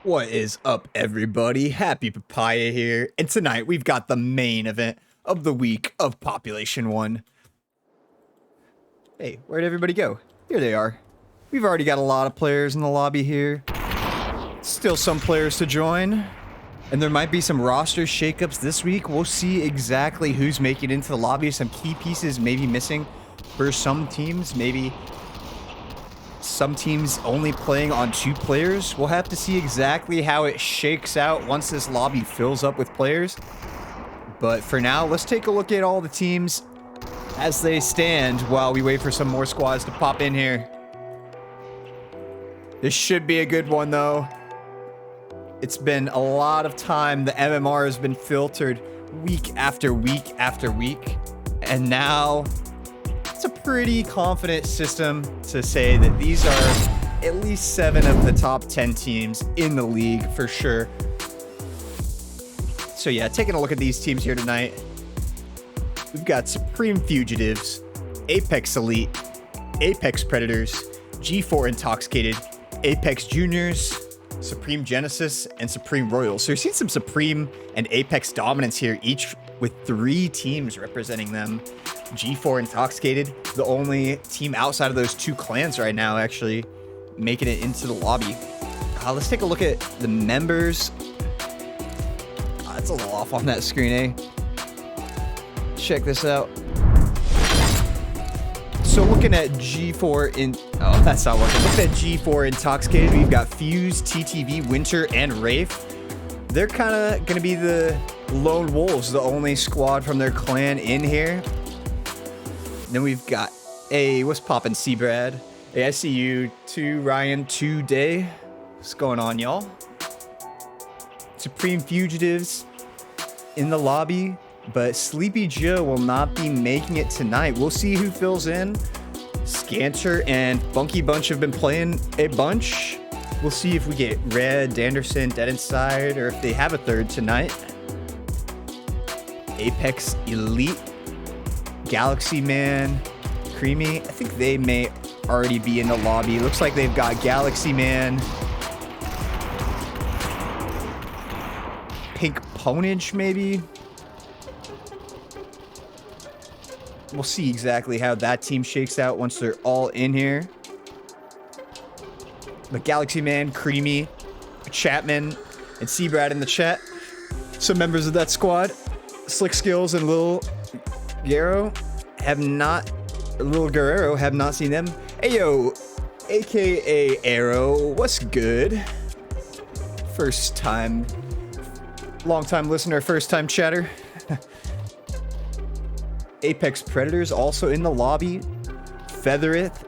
What is up, everybody? Happypapaya here, and tonight we've got the main event of the week of Population 1. Hey, where'd everybody go? Here they are. We've already got a lot of players in the lobby here. Still some players to join, and there might be some roster shakeups this week. We'll see exactly who's making it into the lobby. Some key pieces maybe missing for some teams, maybe some teams only playing on 2 players. We'll have to see exactly how it shakes out once this lobby fills up with players. But for now, let's take a look at all the teams as they stand while we wait for some more squads to pop in here. This should be a good one, though. It's been a lot of time. The MMR has been filtered week after week after week. And now it's a pretty confident system to say that these are at least 7 of the top 10 teams in the league for sure. So yeah, taking a look at these teams here tonight. We've got Supreme Fugitives, Apex Elite, Apex Predators, G4 Intoxicated, Apex Juniors, Supreme Genesis, and Supreme Royals. So you're seeing some Supreme and Apex dominance here, each with 3 teams representing them. G4 Intoxicated, the only team outside of those 2 clans right now actually making it into the lobby. Let's take a look at the members. It's a little off on that screen, eh? Check this out. So looking at G4 in... Oh, that's not working. Looking at G4 Intoxicated, we've got Fuse, TTV, Winter, and Wraith. They're kind of going to be the lone wolves, the only squad from their clan in here. Then we've got, hey, what's poppin', C-Brad? Hey, I see you, 2 Ryan, 2 Day. What's going on, y'all? Supreme Fugitives in the lobby, but Sleepy Joe will not be making it tonight. We'll see who fills in. Scanter and Funky Bunch have been playing a bunch. We'll see if we get Red, Danderson, Dead Inside, or if they have a third tonight. Apex Elite, Galaxy Man, Creamy. I think they may already be in the lobby. Looks like they've got Galaxy Man, Pink Ponage, maybe. We'll see exactly how that team shakes out once they're all in here. But Galaxy Man, Creamy, Chapman, and Seabrad in the chat. Some members of that squad. Slick Skills and Lil Guerrero have not seen them. Ayo, aka Arrow, what's good? First time, long time listener, first time chatter. Apex Predators also in the lobby. Featherith,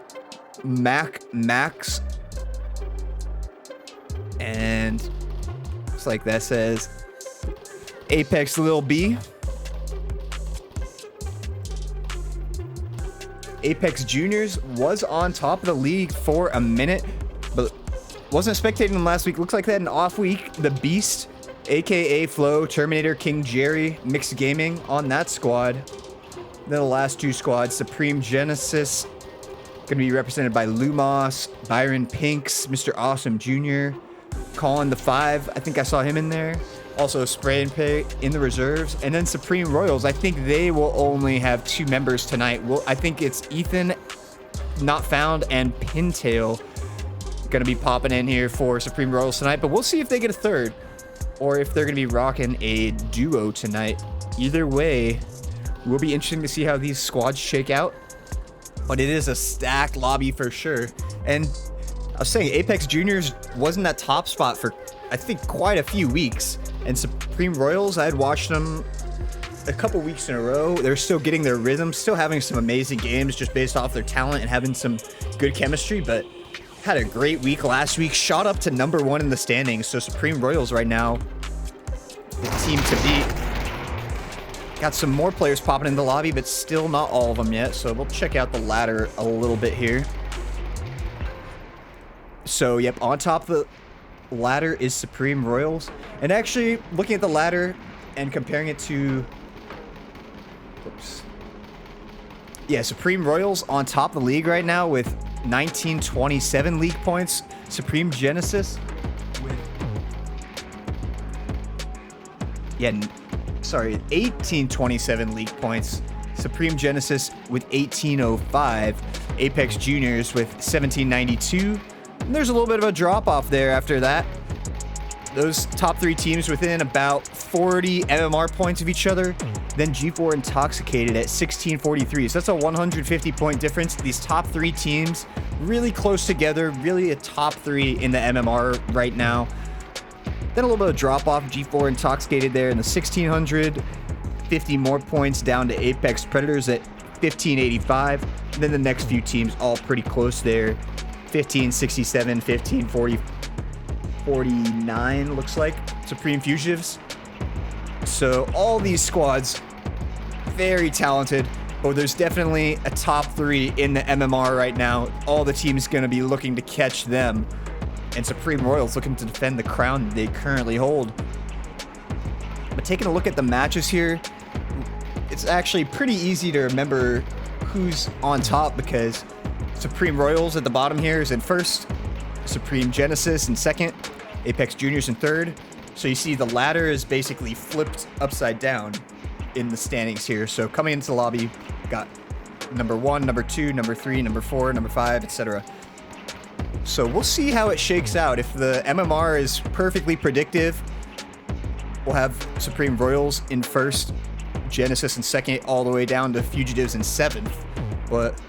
Max, and looks like that says Apex Lil B. Apex Juniors was on top of the league for a minute, but wasn't spectating them last week. Looks like they had an off week. The Beast, aka Flo, Terminator, King Jerry, Mixed Gaming on that squad. Then the last 2 squads, Supreme Genesis, gonna be represented by Lumos, Byron Pinks, Mr. Awesome Jr., Colin the 5, I think I saw him in there. Also Spray and Pay in the reserves. And then Supreme Royals, I think they will only have 2 members tonight. I think it's Ethan, Not Found, and Pintail gonna be popping in here for Supreme Royals tonight. But we'll see if they get a third, or if they're gonna be rocking a duo tonight. Either way, it will be interesting to see how these squads shake out. But it is a stacked lobby for sure. And I was saying, Apex Juniors was in that top spot for, I think, quite a few weeks. And Supreme Royals, I had watched them a couple weeks in a row. They're still getting their rhythm, still having some amazing games just based off their talent and having some good chemistry, but had a great week last week. Shot up to number 1 in the standings. So Supreme Royals right now, the team to beat. Got some more players popping in the lobby, but still not all of them yet. So we'll check out the ladder a little bit here. So, yep, on top of the ladder is Supreme Royals. And actually, looking at the ladder and comparing it to... Oops. Yeah, Supreme Royals on top of the league right now with 1927 league points. Supreme Genesis with sorry, 1827 league points. Supreme Genesis with 1805. Apex Juniors with 1792. And there's a little bit of a drop off there after that. Those top 3 teams within about 40 MMR points of each other. Then G4 Intoxicated at 1643. So that's a 150 point difference. These top 3 teams really close together, really a top 3 in the MMR right now. Then a little bit of drop off. G4 Intoxicated there in the 1600. 50 more points down to Apex Predators at 1585. And then the next few teams all pretty close there. 1567, 1540. 49 looks like Supreme Fugitives. So all these squads very talented, but there's definitely a top 3 in the MMR right now. All the teams going to be looking to catch them, and Supreme Royals looking to defend the crown they currently hold. But taking a look at the matches here, it's actually pretty easy to remember who's on top, because Supreme Royals at the bottom here is in first, Supreme Genesis in second, Apex Juniors in third. So you see the ladder is basically flipped upside down in the standings here. So coming into the lobby, got number 1, number 2, number 3, number 4, number 5, etc. So we'll see how it shakes out. If the MMR is perfectly predictive, we'll have Supreme Royals in first, Genesis in second, all the way down to Fugitives in seventh. But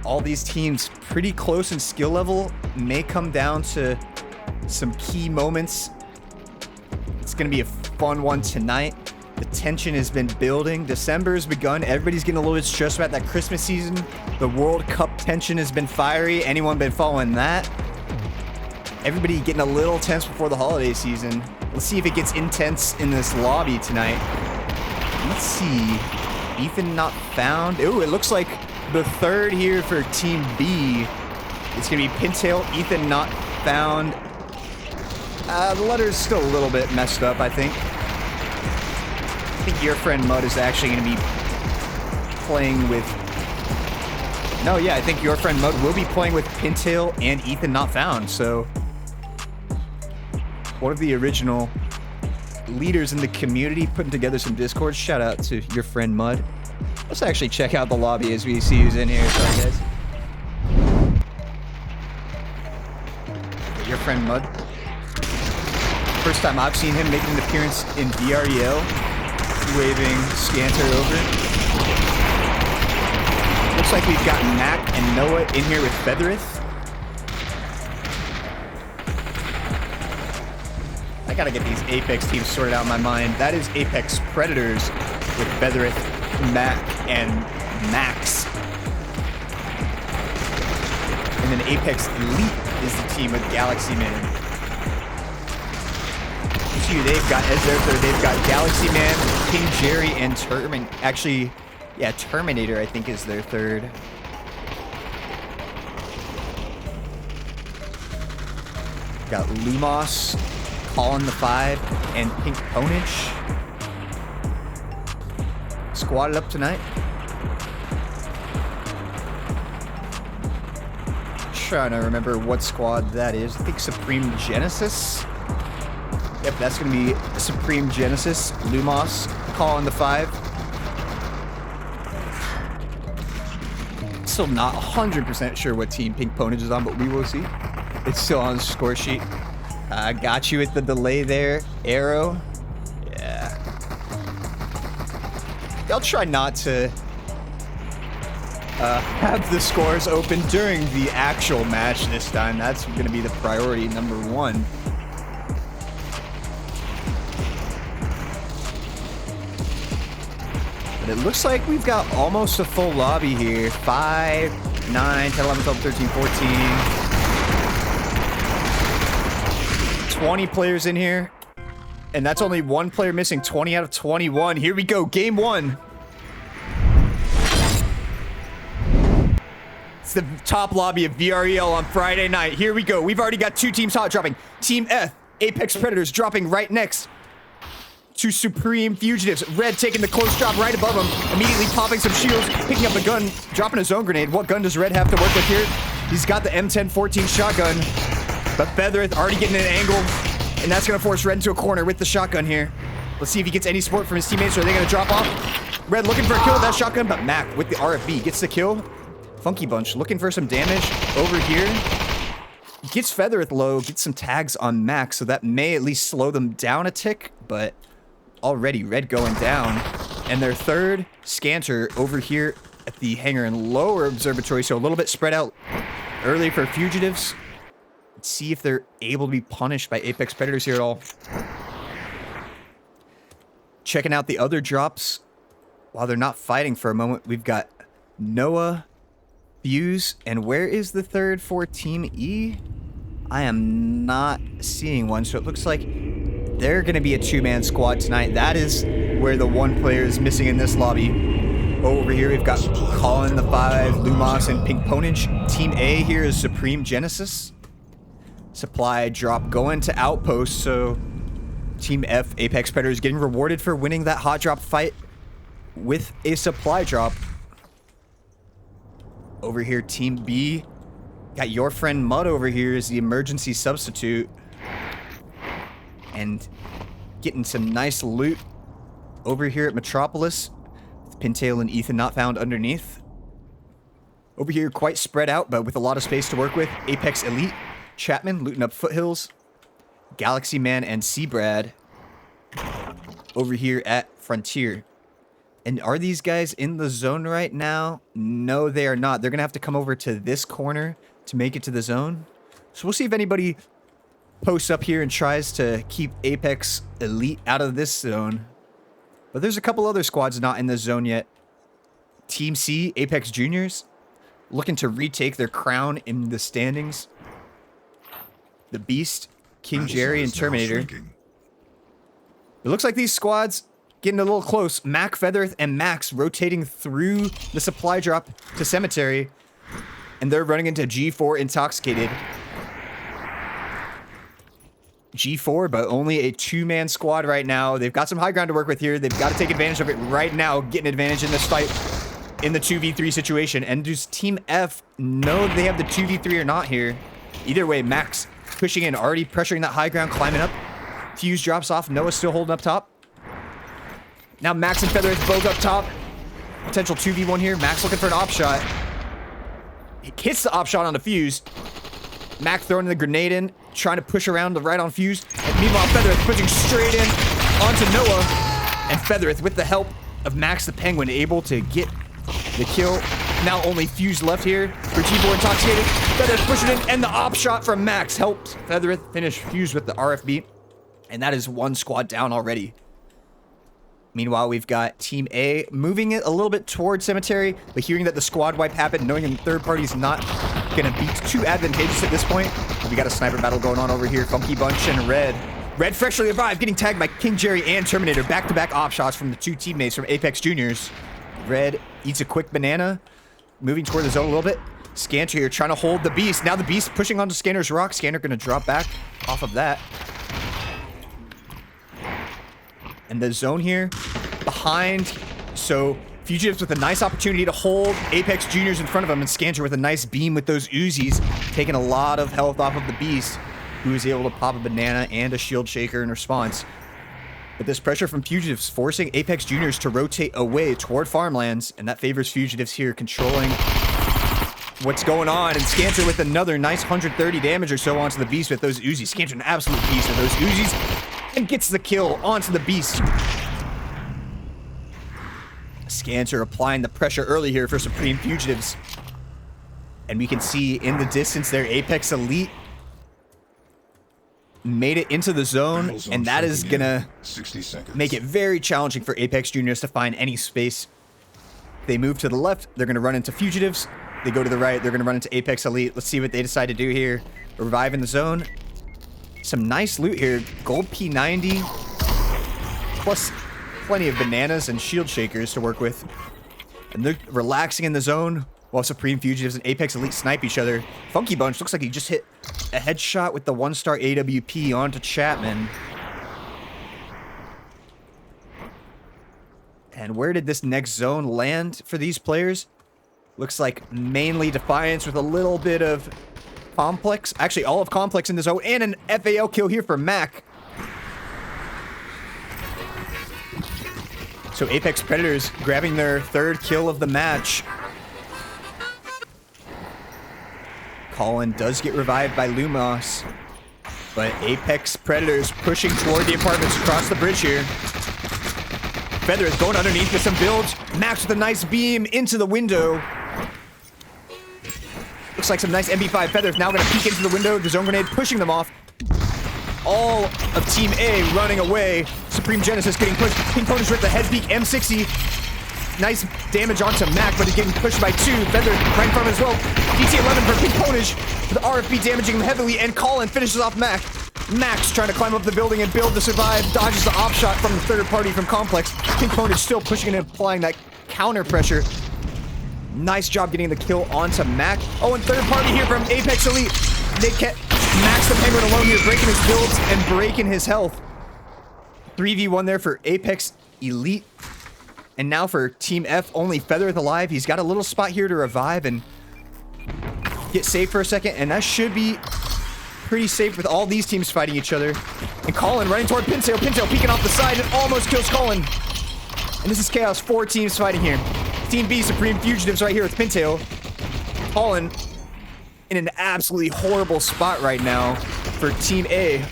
all these teams pretty close in skill level, may come down to some key moments. It's going to be a fun one tonight. The tension has been building. December has begun. Everybody's getting a little bit stressed about that Christmas season. The World Cup tension has been fiery. Anyone been following that? Everybody getting a little tense before the holiday season. Let's see if it gets intense in this lobby tonight. Let's see. Ethan not found. Ooh, it looks like the third here for Team B. It's going to be Pintail. Ethan not found. The letter's still a little bit messed up, I think. I think your friend Mud is actually going to be playing with... No, yeah, I think your friend Mud will be playing with Pintail and Ethan not found. So, one of the original leaders in the community putting together some Discord. Shout out to your friend Mud. Let's actually check out the lobby as we see who's in here. Sorry, guys. Your friend Mud. First time I've seen him making an appearance in VREL. Waving Scanter over. Looks like we've got Mac and Noah in here with Featherith. I gotta get these Apex teams sorted out in my mind. That is Apex Predators with Featherith, Mac, and Max. And then Apex Elite is the team with Galaxy Man. See who they've got as their third. They've got Galaxy Man, King Jerry, and Terminator, I think, is their third. Got Lumos, Colin the 5, and Pink Ponage. Squatted up tonight. Trying to remember what squad that is. I think Supreme Genesis. Yep, that's going to be Supreme Genesis, Lumos, Colin the 5. Still not 100% sure what team Pink Ponage is on, but we will see. It's still on the score sheet. I got you with the delay there. Arrow. Yeah. I'll try not to have the scores open during the actual match this time. That's going to be the priority number 1. But it looks like we've got almost a full lobby here. 5, 9, 10, 11, 12, 13, 14. 20 players in here. And that's only one player missing. 20 out of 21. Here we go. Game 1. It's the top lobby of VREL on Friday night. Here we go. We've already got 2 teams hot dropping. Team F, Apex Predators, dropping right next to Supreme Fugitives. Red taking the close drop right above him. Immediately popping some shields, picking up a gun, dropping his own grenade. What gun does Red have to work with here? He's got the M1014 shotgun. But Featherith already getting an angle. And that's going to force Red into a corner with the shotgun here. Let's see if he gets any support from his teammates, or are they going to drop off? Red looking for a kill with that shotgun, but Mac with the RFB gets the kill. Funky Bunch looking for some damage over here. Gets Feathereth low, gets some tags on Mac, so that may at least slow them down a tick, but already Red going down. And their third Scanter over here at the hangar and lower observatory, so a little bit spread out early for Fugitives. Let's see if they're able to be punished by Apex Predators here at all. Checking out the other drops while they're not fighting for a moment. We've got Noah, Fuse, and where is the third for Team E? I am not seeing one, so it looks like they're going to be a two-man squad tonight. That is where the one player is missing in this lobby. Over here, we've got Colin the 5, Lumos, and Pink Ponage. Team A here is Supreme Genesis. Supply drop going to Outpost, so Team F, Apex Predators, getting rewarded for winning that hot drop fight with a supply drop. Over here, Team B, got your friend Mud over here as the emergency substitute. And getting some nice loot over here at Metropolis. With Pintail and Ethan not found underneath. Over here, quite spread out, but with a lot of space to work with. Apex Elite, Chapman looting up Foothills. Galaxy Man and Seabrad over here at Frontier. And are these guys in the zone right now? No, they are not. They're going to have to come over to this corner to make it to the zone. So we'll see if anybody posts up here and tries to keep Apex Elite out of this zone. But there's a couple other squads not in this zone yet. Team C, Apex Juniors, looking to retake their crown in the standings. The Beast, King Jerry, and Terminator. It looks like these squads getting a little close. Mac, Feathereth, and Max rotating through the supply drop to Cemetery. And they're running into G4 Intoxicated. G4, but only a two-man squad right now. They've got some high ground to work with here. They've got to take advantage of it right now, getting advantage in this fight in the 2v3 situation. And does Team F know they have the 2v3 or not here? Either way, Max pushing in, already pressuring that high ground, climbing up. Fuse drops off. Noah's still holding up top. Now Max and Feathereth both up top. Potential 2v1 here. Max looking for an op shot. He hits the op shot on the Fuse. Mac throwing the grenade in, trying to push around the right on Fuse. And meanwhile, Feathereth pushing straight in onto Noah. And Feathereth, with the help of Max the Penguin, able to get the kill. Now only Fuse left here for G4 Intoxicated. Feathereth pushing in, and the op shot from Max helps Feathereth finish Fuse with the RFB. And that is one squad down already. Meanwhile, we've got Team A moving it a little bit towards Cemetery, but hearing that the squad wipe happened, knowing the third party's not going to be too advantageous at this point. We got a sniper battle going on over here. Funky Bunch and Red. Red freshly arrived, getting tagged by King Jerry and Terminator. Back-to-back op shots from the two teammates from Apex Juniors. Red eats a quick banana, moving toward the zone a little bit. Scanter here trying to hold the Beast. Now the Beast pushing onto Scanner's rock. Scanner going to drop back off of that. And the zone here behind, so Fugitives with a nice opportunity to hold Apex Juniors in front of them, and Scanter with a nice beam with those Uzis, taking a lot of health off of the Beast, who is able to pop a banana and a shield shaker in response. But this pressure from Fugitives forcing Apex Juniors to rotate away toward farmlands, and that favors Fugitives here controlling what's going on. And Scanter with another nice 130 damage or so onto the Beast with those Uzis. Scanter an absolute beast with those Uzis, and gets the kill onto the Beast. Scanter applying the pressure early here for Supreme Fugitives. And we can see in the distance there, Apex Elite made it into the zone, and that is gonna make it very challenging for Apex Juniors to find any space. They move to the left, they're gonna run into Fugitives. They go to the right, they're gonna run into Apex Elite. Let's see what they decide to do here. Revive in the zone. Some nice loot here. Gold P90, plus plenty of bananas and shield shakers to work with. And they're relaxing in the zone while Supreme Fugitives and Apex Elite snipe each other. Funky Bunch looks like he just hit a headshot with the 1-star AWP onto Chapman. And where did this next zone land for these players? Looks like mainly Defiance with a little bit of Complex. Actually, all of Complex in the zone, and an FAL kill here for Mac. So Apex Predators grabbing their third kill of the match. Colin does get revived by Lumos, but Apex Predators pushing toward the apartments across the bridge here. Feather is going underneath with some builds. Max with a nice beam into the window. Looks like some nice MP5. Feather's now going to peek into the window. The zone grenade pushing them off. All of Team A running away. Supreme Genesis getting pushed. Pink Ponish with the head peek. M60. Nice damage onto Mac, but he's getting pushed by 2. Feather right in front of him as well. DT11 for Pink Ponish. The RFB damaging him heavily, and Colin finishes off Mac. Max trying to climb up the building and build to survive. Dodges the op shot from the third party from Complex. Pink Ponish still pushing and applying that counter pressure. Nice job getting the kill onto Mac. Oh, and third party here from Apex Elite. They kept Max the Penguin alone here, breaking his builds and breaking his health. 3v1 there for Apex Elite. And now for Team F, only Feathereth alive. He's got a little spot here to revive and get safe for a second. And that should be pretty safe with all these teams fighting each other. And Colin running toward Pintail. Pintail peeking off the side and almost kills Colin. And this is Chaos. 4 teams fighting here. Team B, Supreme Fugitives right here with Pintail. Colin in an absolutely horrible spot right now for Team A.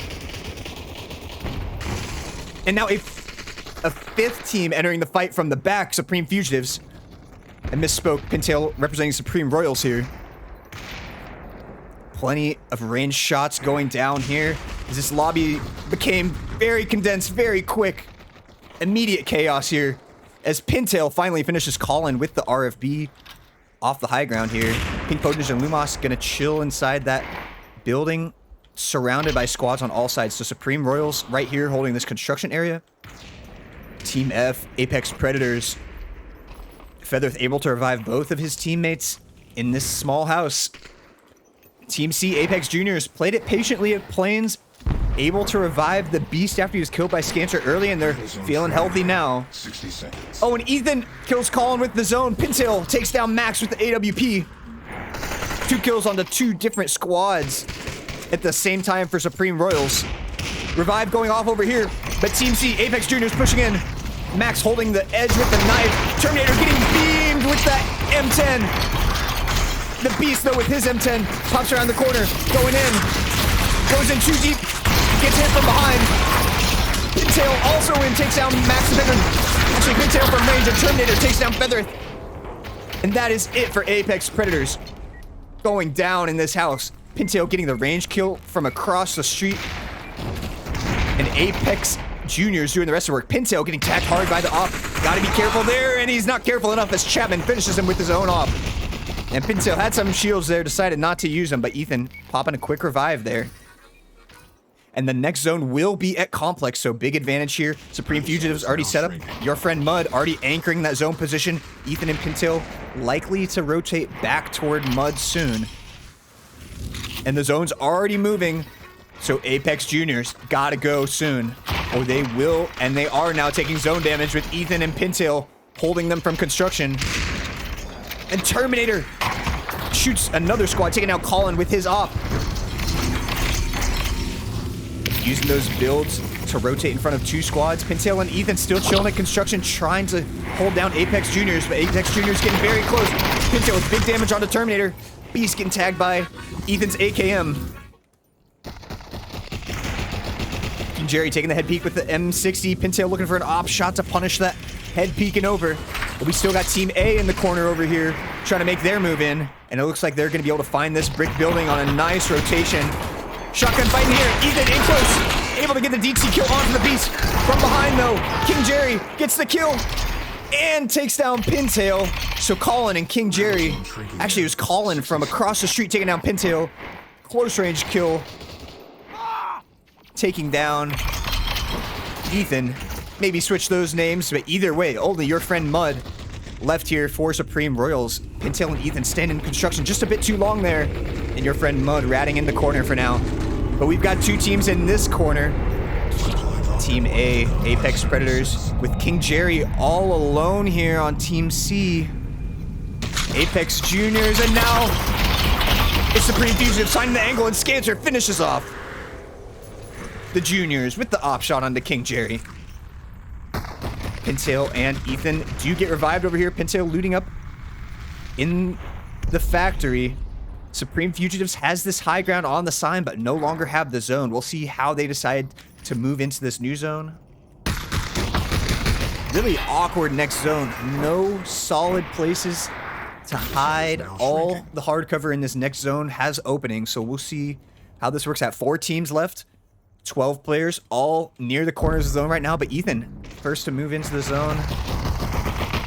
And now a 5th team entering the fight from the back, Supreme Fugitives. I misspoke, Pintail representing Supreme Royals here. Plenty of ranged shots going down here as this lobby became very condensed, very quick. Immediate chaos here as Pintail finally finishes Colin with the RFB off the high ground here. Pink Potage and Lumos gonna chill inside that building, surrounded by squads on all sides. So Supreme Royals right here holding this construction area. Team F, Apex Predators. Feathereth able to revive both of his teammates in this small house. Team C, Apex Juniors, played it patiently at Plains, able to revive the Beast after he was killed by Scancer early, and they're feeling healthy now. 60 seconds. Oh, and Ethan kills Colin with the zone. Pintail takes down Max with the AWP. 2 kills onto 2 different squads at the same time for Supreme Royals. Revive going off over here, but Team C, Apex Juniors pushing in. Max holding the edge with the knife. Terminator getting beamed with that M10. The Beast, though, with his M10, pops around the corner, going in. Goes in too deep, gets hit from behind. Pintail also in, takes down Max the Penguin. Actually, Pintail from range, and Terminator takes down Feathereth. And that is it for Apex Predators. Going down in this house. Pintail getting the range kill from across the street. And Apex Juniors doing the rest of the work. Pintail getting tagged hard by the op. Gotta be careful there, and he's not careful enough as Chapman finishes him with his own op. And Pintail had some shields there, decided not to use them, but Ethan popping a quick revive there. And the next zone will be at Complex, so big advantage here. Supreme Fugitives already set up. Your friend Mud already anchoring that zone position. Ethan and Pintail likely to rotate back toward Mud soon. And the zone's already moving, so Apex Juniors gotta go soon. Or they will, and they are now taking zone damage with Ethan and Pintail holding them from construction. And Terminator shoots another squad, taking out Colin with his op. Using those builds to rotate in front of 2 squads. Pintail and Ethan still chilling at construction, trying to hold down Apex Juniors, but Apex Juniors getting very close. Pintail with big damage onto Terminator. Beast getting tagged by Ethan's AKM. And Jerry taking the head peek with the M60. Pintail looking for an op shot to punish that head peeking over. But we still got Team A in the corner over here, trying to make their move in. And it looks like they're going to be able to find this brick building on a nice rotation. Shotgun fighting here. Ethan in close. Able to get the DT kill onto the Beast. From behind, though, King Jerry gets the kill and takes down Pintail. So Colin and King Jerry, actually it was Colin from across the street taking down Pintail. Close range kill. Taking down Ethan. Maybe switch those names, but either way, only your friend Mud left here for Supreme Royals. Pintail and Ethan standing in construction just a bit too long there. And your friend Mud ratting in the corner for now. But we've got 2 teams in this corner. Team A, Apex Predators, with King Jerry all alone here on Team C. Apex Juniors, and now it's Supreme Fugitive signing the angle, and Scancer finishes off the Juniors with the op shot onto King Jerry. Pintail and Ethan do get revived over here. Pintail looting up in the factory. Supreme Fugitives has this high ground on the sign, but no longer have the zone. We'll see how they decide to move into this new zone. Really awkward next zone. No solid places to hide. All the hard cover in this next zone has openings, so we'll see how this works out. 4 teams left, 12 players, all near the corners of the zone right now, but Ethan first to move into the zone.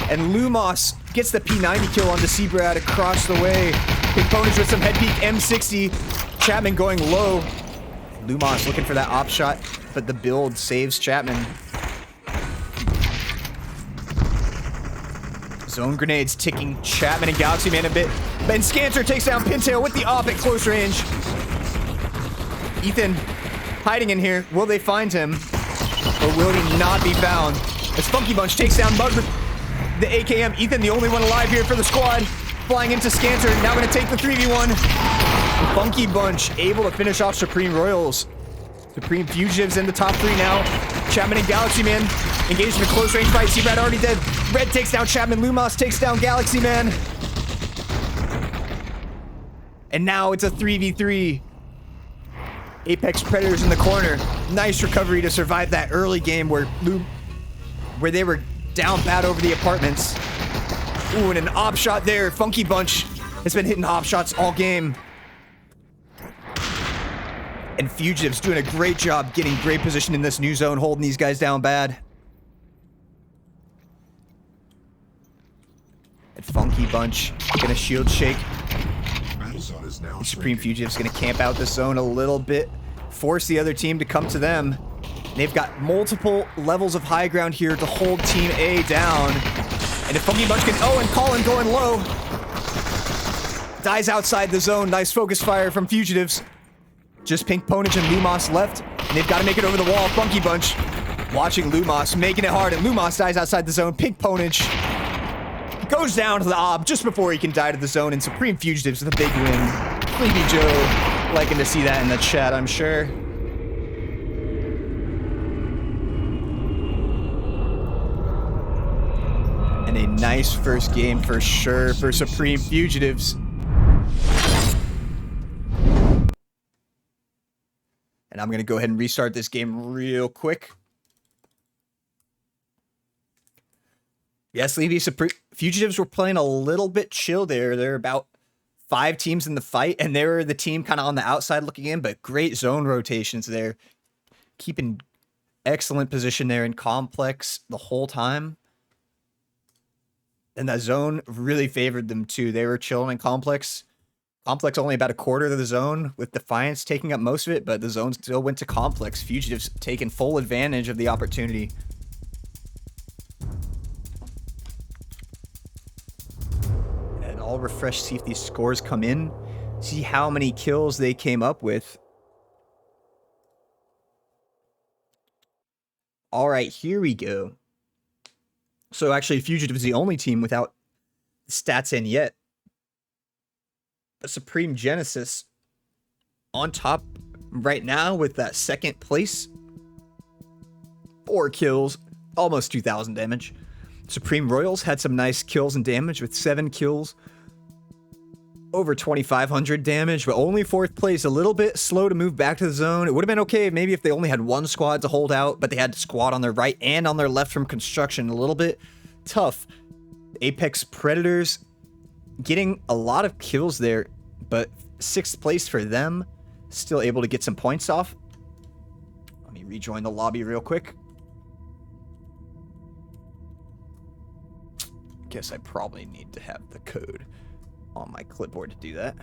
And Lumos gets the P90 kill on the Seabrad across the way. Components with some head peek M60. Chapman going low. Lumos looking for that op shot, but the build saves Chapman. Zone grenades ticking Chapman and Galaxy Man a bit. Ben Scanter takes down Pintail with the op at close range. Ethan hiding in here. Will they find him? Or will he not be found? As Funky Bunch takes down Bug with the AKM. Ethan, the only one alive here for the squad. Flying into Scanter, now going to take the 3v1. Funky Bunch able to finish off Supreme Royals. Supreme Fugitives in the top 3 now. Chapman and Galaxy Man engaged in a close range fight. Seabrad already dead. Red takes down Chapman. Lumos takes down Galaxy Man. And now it's a 3v3. Apex Predators in the corner. Nice recovery to survive that early game where they were down bad over the apartments. Ooh, and an op shot there. Funky Bunch has been hitting op shots all game. And Fugitives doing a great job getting great position in this new zone, holding these guys down bad. And Funky Bunch gonna shield shake. Supreme Fugitives gonna camp out this zone a little bit, force the other team to come to them. They've got multiple levels of high ground here to hold Team A down. And if Funky Bunch can, oh, and Colin going low. Dies outside the zone. Nice focus fire from Fugitives. Just Pink Ponage and Lumos left. And they've got to make it over the wall. Funky Bunch watching Lumos, making it hard. And Lumos dies outside the zone. Pink Ponage goes down to the ob just before he can die to the zone. And Supreme Fugitives with a big win. Sleepy Joe liking to see that in the chat, I'm sure. And a nice first game for sure for Supreme Fugitives. And I'm going to go ahead and restart this game real quick. Yes, Levy, Fugitives were playing a little bit chill there. There are about 5 teams in the fight, and they were the team kind of on the outside looking in, but great zone rotations there. Keeping excellent position there in complex the whole time. And that zone really favored them too. They were chilling in complex. Complex only about a quarter of the zone, with Defiance taking up most of it, but the zone still went to complex. Fugitives taking full advantage of the opportunity. And I'll refresh, see if these scores come in. See how many kills they came up with. All right, here we go. So actually, Fugitive is the only team without stats in yet. But Supreme Genesis on top right now with that second place. 4 kills, almost 2,000 damage. Supreme Royals had some nice kills and damage with 7 kills. Over 2,500 damage, but only 4th place. A little bit slow to move back to the zone. It would have been okay maybe if they only had 1 squad to hold out, but they had a squad on their right and on their left from construction. A little bit tough. Apex Predators getting a lot of kills there, but 6th place for them. Still able to get some points off. Let me rejoin the lobby real quick. Guess I probably need to have the code on my clipboard to do that.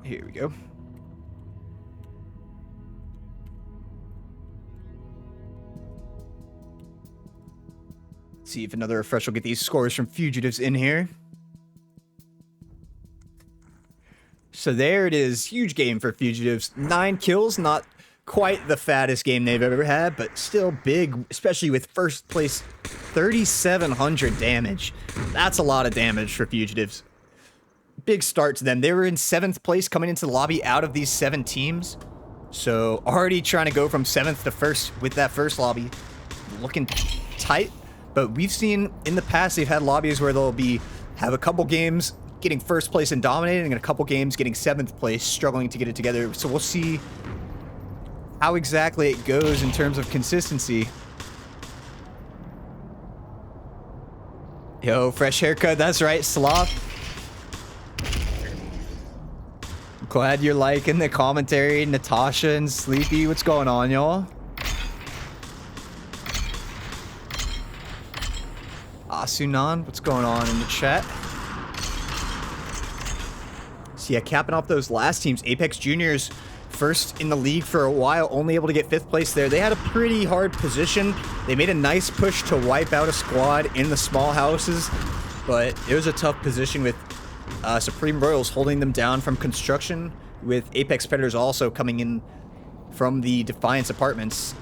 Here we go. See if another refresh will get these scores from Fugitives in here. So there it is. Huge game for Fugitives. 9 kills, not quite the fattest game they've ever had, but still big, especially with first place 3,700 damage. That's a lot of damage for Fugitives. Big start to them. They were in 7th place coming into the lobby out of these 7 teams. So already trying to go from 7th to 1st with that first lobby. Looking tight, but we've seen in the past they've had lobbies where they'll have a couple games getting 1st place and dominating, and a couple games getting 7th place, struggling to get it together. So we'll see how exactly it goes in terms of consistency. Yo, fresh haircut, that's right, Sloth. Glad you're liking the commentary, Natasha and Sleepy. What's going on, y'all? Asunan, what's going on in the chat? So yeah, capping off those last teams, Apex Juniors, first in the league for a while, only able to get 5th place there. They had a pretty hard position. They made a nice push to wipe out a squad in the small houses, but it was a tough position with Supreme Royals holding them down from construction, with Apex Predators also coming in from the Defiance apartments.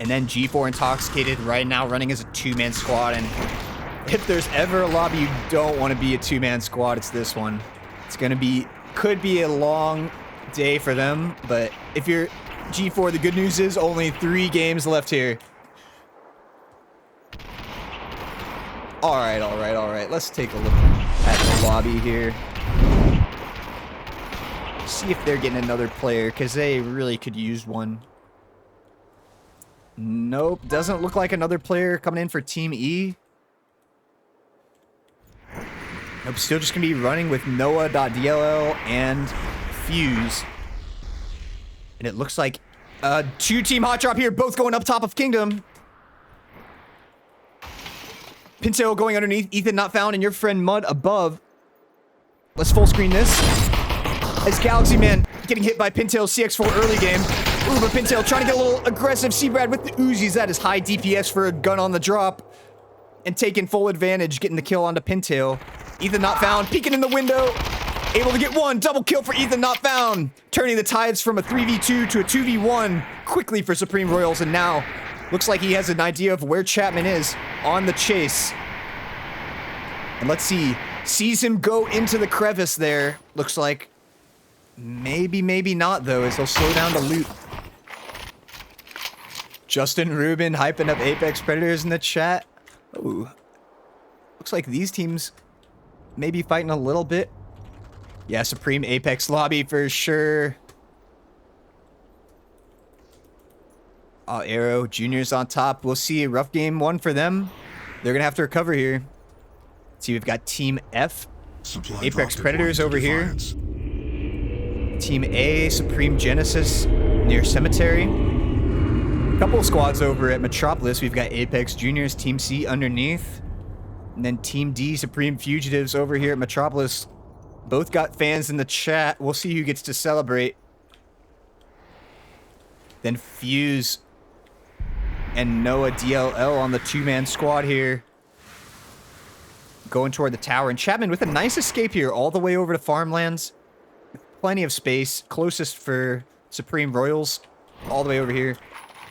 And then G4 Intoxicated right now running as a 2-man squad, and if there's ever a lobby you don't want to be a 2-man squad, it's this one. It's gonna be, could be a long day for them, but if you're G4, the good news is only 3 games left here. All right. Let's take a look at the lobby here. See if they're getting another player, because they really could use one. Nope, doesn't look like another player coming in for Team E. Nope, still just gonna be running with Noah.dll and Fuse. And it looks like 2-team hot drop here, both going up top of Kingdom. Pinto going underneath, Ethan not found, and your friend Mud above. Let's full screen this. As Galaxy Man getting hit by Pintail CX4 early game. Ooh, but Pintail trying to get a little aggressive. Seabrad with the Uzis. That is high DPS for a gun on the drop. And taking full advantage, getting the kill onto Pintail. Ethan not found, peeking in the window. Able to get one. Double kill for Ethan not found. Turning the tides from a 3v2 to a 2v1 quickly for Supreme Royals. And now, looks like he has an idea of where Chapman is on the chase. And let's see. Sees him go into the crevice there. Looks like maybe not, though, as he'll slow down the loot. Justin Rubin hyping up Apex Predators in the chat. Ooh. Looks like these teams may be fighting a little bit. Yeah, Supreme Apex lobby for sure. Arrow Juniors on top. We'll see a rough game 1 for them. They're going to have to recover here. Let's see, we've got Team F. Apex Predators over here. Team A, Supreme Genesis near Cemetery. A couple of squads over at Metropolis. We've got Apex Juniors, Team C underneath. And then Team D, Supreme Fugitives over here at Metropolis. Both got fans in the chat. We'll see who gets to celebrate. Then Fuse and Noah DLL on the 2-man squad here. Going toward the tower. And Chapman with a nice escape here all the way over to Farmlands. Plenty of space. Closest for Supreme Royals. All the way over here.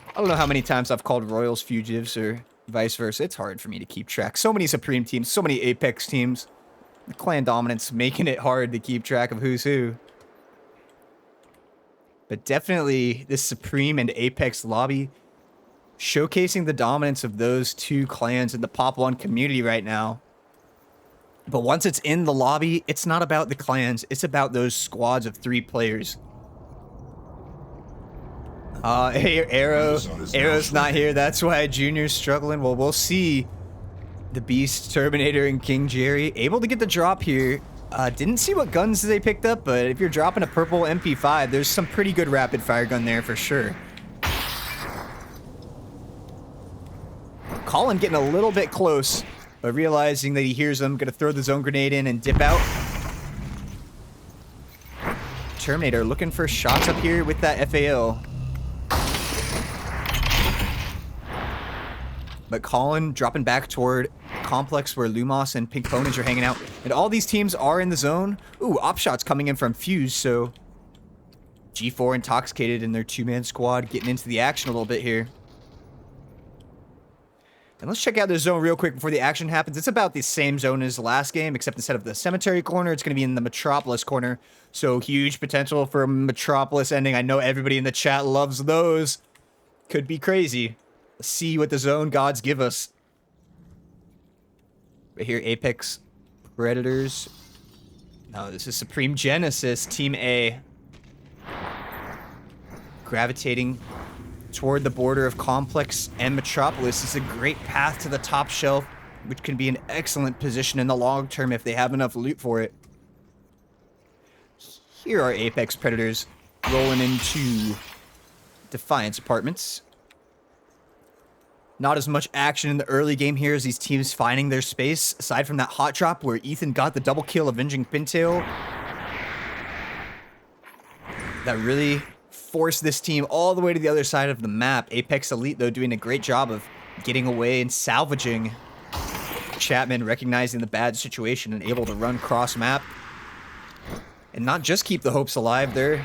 I don't know how many times I've called Royals Fugitives or vice versa. It's hard for me to keep track. So many Supreme teams. So many Apex teams. The clan dominance making it hard to keep track of who's who. But definitely this Supreme and Apex lobby showcasing the dominance of those 2 clans in the Pop 1 community right now. But once it's in the lobby, it's not about the clans. It's about those squads of 3 players. Hey, Arrow's not here. That's why Junior's struggling. Well, we'll see. The Beast, Terminator, and King Jerry able to get the drop here. Didn't see what guns they picked up, but if you're dropping a purple MP5, there's some pretty good rapid fire gun there for sure. Colin getting a little bit close, but realizing that he hears them, gonna throw the zone grenade in and dip out. Terminator looking for shots up here with that FAL. But Colin dropping back toward Complex where Lumos and Pink Ponies are hanging out. And all these teams are in the zone. Ooh, op shots coming in from Fuse, so G4 intoxicated in their two-man squad, getting into the action a little bit here. And let's check out this zone real quick before the action happens. It's about the same zone as the last game, except instead of the cemetery corner, it's going to be in the Metropolis corner. So huge potential for a Metropolis ending. I know everybody in the chat loves those. Could be crazy. Let's see what the zone gods give us. Right here, Apex Predators. No, this is Supreme Genesis, Team A. Gravitating toward the border of Complex and Metropolis is a great path to the top shelf, which can be an excellent position in the long term if they have enough loot for it. Here are Apex Predators rolling into Defiance Apartments. Not as much action in the early game here as these teams finding their space, aside from that hot drop where Ethan got the double kill avenging Pintail. That really forced this team all the way to the other side of the map. Apex Elite, though, doing a great job of getting away and salvaging. Chapman recognizing the bad situation and able to run cross-map. And not just keep the hopes alive, they're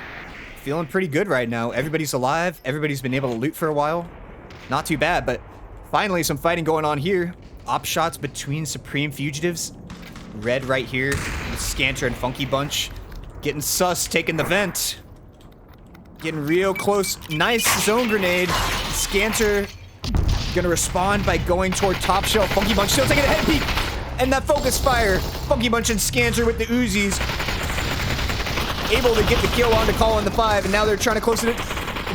feeling pretty good right now. Everybody's alive. Everybody's been able to loot for a while. Not too bad, but finally some fighting going on here. Op shots between Supreme Fugitives. Red right here with Scanter and Funky Bunch. Getting sus, taking the vent. Getting real close. Nice zone grenade. Scanter gonna respond by going toward top shelf. Funky Bunch still taking a head peek. And that focus fire. Funky Bunch and Scanter with the Uzis. Able to get the kill on to call in the 5. And now they're trying to close it.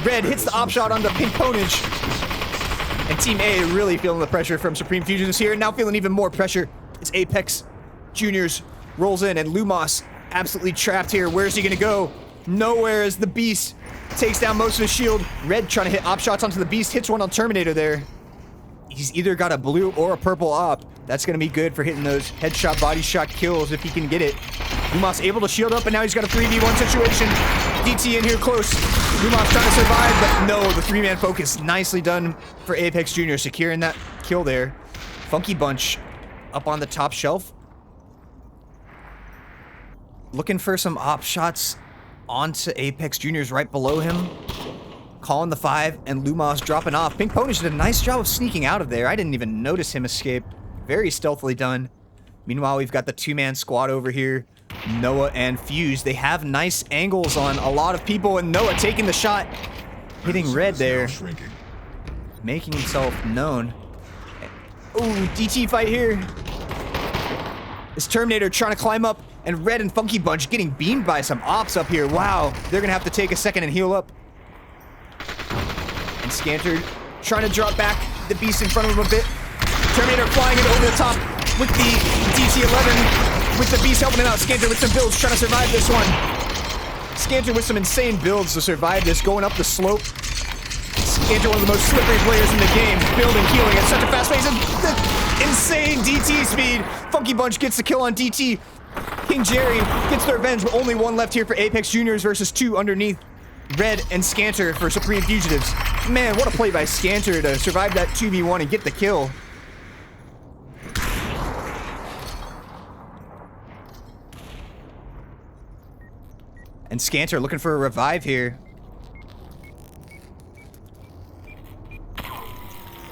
Red hits the op shot on the pink ponage. And Team A really feeling the pressure from Supreme Fugitives here. And now feeling even more pressure. It's Apex Juniors rolls in. And Lumos absolutely trapped here. Where's he gonna go? Nowhere as the Beast takes down most of his shield. Red trying to hit op shots onto the Beast. Hits one on Terminator there. He's either got a blue or a purple op. That's going to be good for hitting those headshot, body shot kills if he can get it. Lumos able to shield up, and now he's got a 3v1 situation. DT in here close. Lumos trying to survive, but no, the three-man focus. Nicely done for Apex Junior, securing that kill there. Funky Bunch up on the top shelf. Looking for some op shots onto Apex Juniors right below him. Calling the 5, and Lumos dropping off. Pink Pony did a nice job of sneaking out of there. I didn't even notice him escape. Very stealthily done. Meanwhile, we've got the two-man squad over here. Noah and Fuse. They have nice angles on a lot of people, and Noah taking the shot. Hitting Red there. Making himself known. Ooh, DT fight here. This Terminator trying to climb up, and Red and Funky Bunch getting beamed by some ops up here. Wow, they're gonna have to take a second and heal up. And Scanter trying to drop back the Beast in front of him a bit. Terminator flying it over the top with the DT-11. With the Beast helping it out. Scanter with some builds trying to survive this one. Scanter with some insane builds to survive this, going up the slope. Scanter, one of the most slippery players in the game, building, healing at such a fast pace. And the insane DT speed. Funky Bunch gets the kill on DT. King Jerry gets the revenge, but only one left here for Apex Juniors versus 2 underneath. Red and Scanter for Supreme Fugitives. Man, what a play by Scanter to survive that 2v1 and get the kill. And Scanter looking for a revive here.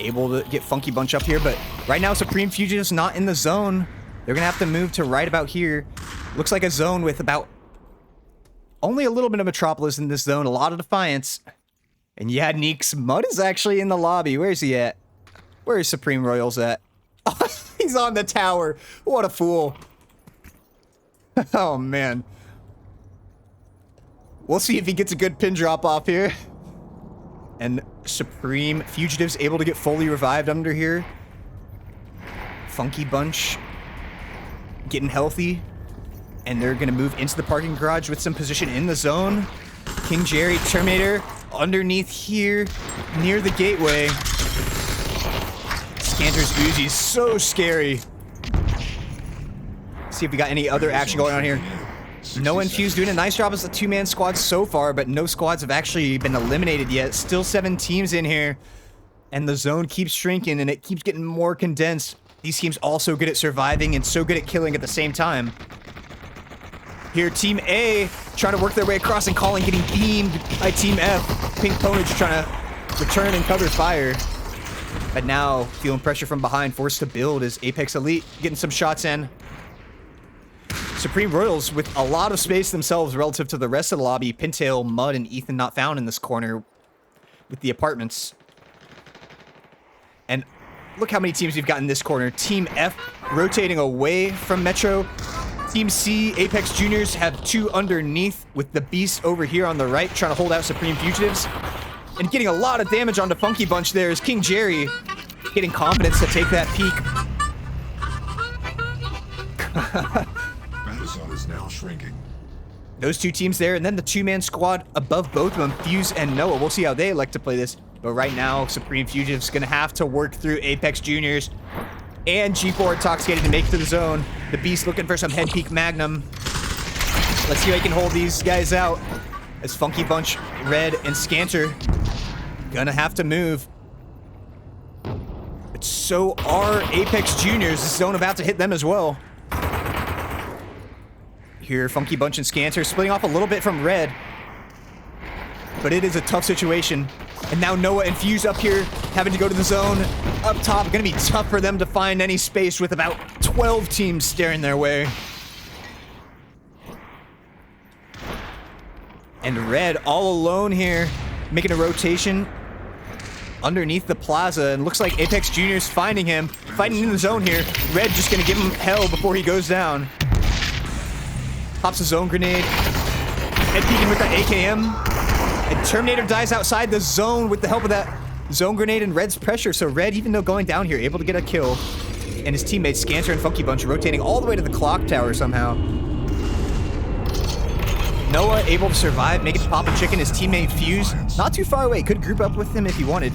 Able to get Funky Bunch up here, but right now Supreme Fugitives not in the zone. They're gonna have to move to right about here. Looks like a zone with about only a little bit of Metropolis in this zone, a lot of Defiance. And yeah, Neeks, Mud is actually in the lobby. Where's he at? Where is Supreme Royals at? Oh, he's on the tower. What a fool. Oh, man. We'll see if he gets a good pin drop off here. And Supreme Fugitives able to get fully revived under here. Funky Bunch getting healthy. And they're going to move into the parking garage with some position in the zone. King Jerry, Terminator, underneath here, near the gateway. Scanter's Uzi, so scary. See if we got any other action going on here. No Infuse doing a nice job as a two-man squad so far, but no squads have actually been eliminated yet. Still 7 teams in here. And the zone keeps shrinking, and it keeps getting more condensed. These teams also good at surviving and so good at killing at the same time. Here, Team A trying to work their way across, and Colin getting beamed by Team F. Pink Ponage trying to return and cover fire. But now, feeling pressure from behind, forced to build as Apex Elite getting some shots in. Supreme Royals with a lot of space themselves relative to the rest of the lobby. Pintail, Mud, and Ethan not found in this corner with the apartments. And look how many teams we've got in this corner. Team F rotating away from Metro. Team C, Apex Juniors, have 2 underneath with the Beast over here on the right trying to hold out Supreme Fugitives. And getting a lot of damage onto Funky Bunch there is King Jerry getting confidence to take that peek. Preseason is now shrinking. Those 2 teams there, and then the 2-man squad above both of them, Fuse and Noah. We'll see how they like to play this. But right now, Supreme Fugitives going to have to work through Apex Juniors and G4 Intoxicated to make it to the zone. The Beast looking for some head peek Magnum. Let's see how he can hold these guys out. As Funky Bunch, Red, and Scanter gonna have to move. But so are Apex Juniors. This zone about to hit them as well. Here, Funky Bunch and Scanter splitting off a little bit from Red. But it is a tough situation. And now Noah and Fuse up here, having to go to the zone. Up top, gonna be tough for them to find any space with about 12 teams staring their way. And Red all alone here, making a rotation underneath the plaza. And looks like Apex Juniors finding him, fighting in the zone here. Red just gonna give him hell before he goes down. Pops a zone grenade. Head peeking with that AKM. And Terminator dies outside the zone with the help of that zone grenade and Red's pressure. So Red, even though going down here, able to get a kill. And his teammates, Scanter and Funky Bunch, rotating all the way to the clock tower somehow. Noah able to survive, make it to Pop and Chicken. His teammate Fuse, not too far away, could group up with him if he wanted.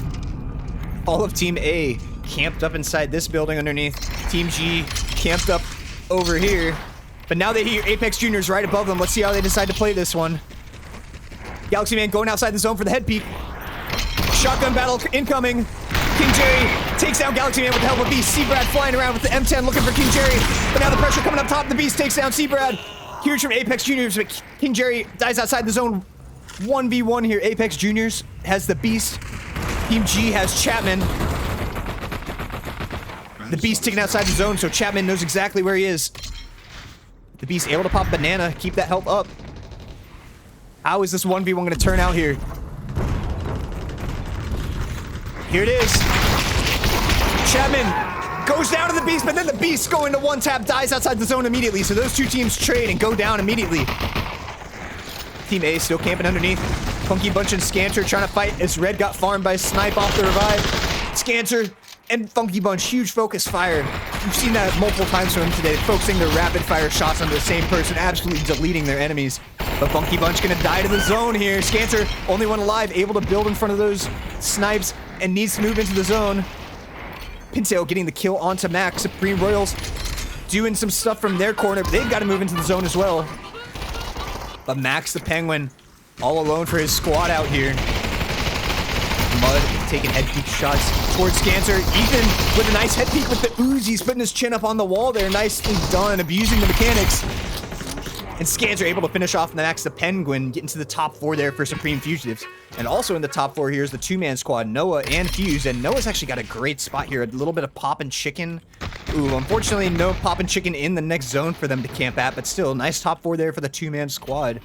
All of Team A camped up inside this building underneath. Team G camped up over here. But now they hear Apex Juniors right above them. Let's see how they decide to play this one. Galaxy Man going outside the zone for the head peek. Shotgun battle incoming. King Jerry takes down Galaxy Man with the help of Beast. Seabrad flying around with the M10 looking for King Jerry. But now the pressure coming up top. The Beast takes down Seabrad. Huge from Apex Juniors, but King Jerry dies outside the zone. 1v1 here. Apex Juniors has the Beast. Team G has Chapman. The Beast taken outside the zone, so Chapman knows exactly where he is. The Beast able to pop Banana, keep that health up. How is this 1v1 going to turn out here? Here it is. Chapman goes down to the Beast, but then the Beast going to one tap, dies outside the zone immediately. So those 2 teams trade and go down immediately. Team A still camping underneath. Funky Bunch and Scanter trying to fight as Red got farmed by Snipe off the revive. Scanter and Funky Bunch, huge focus fire. You've seen that multiple times from him today, focusing their rapid fire shots on the same person, absolutely deleting their enemies. But Funky Bunch gonna die to the zone here. Scanter, only one alive, able to build in front of those snipes and needs to move into the zone. Pintail getting the kill onto Max. Supreme Royals doing some stuff from their corner, but they've got to move into the zone as well. But Max the Penguin all alone for his squad out here. Mud taking head peek shots towards Scanter. Ethan with a nice head peek with the Uzi, putting his chin up on the wall there. Nicely done, abusing the mechanics. And Scanter able to finish off Max the Penguin, getting to the top 4 there for Supreme Fugitives. And also in the top 4 here is the 2-man squad, Noah and Fuse. And Noah's actually got a great spot here, a little bit of Pop and Chicken. Ooh, unfortunately no Pop and Chicken in the next zone for them to camp at, but still, nice top 4 there for the 2-man squad.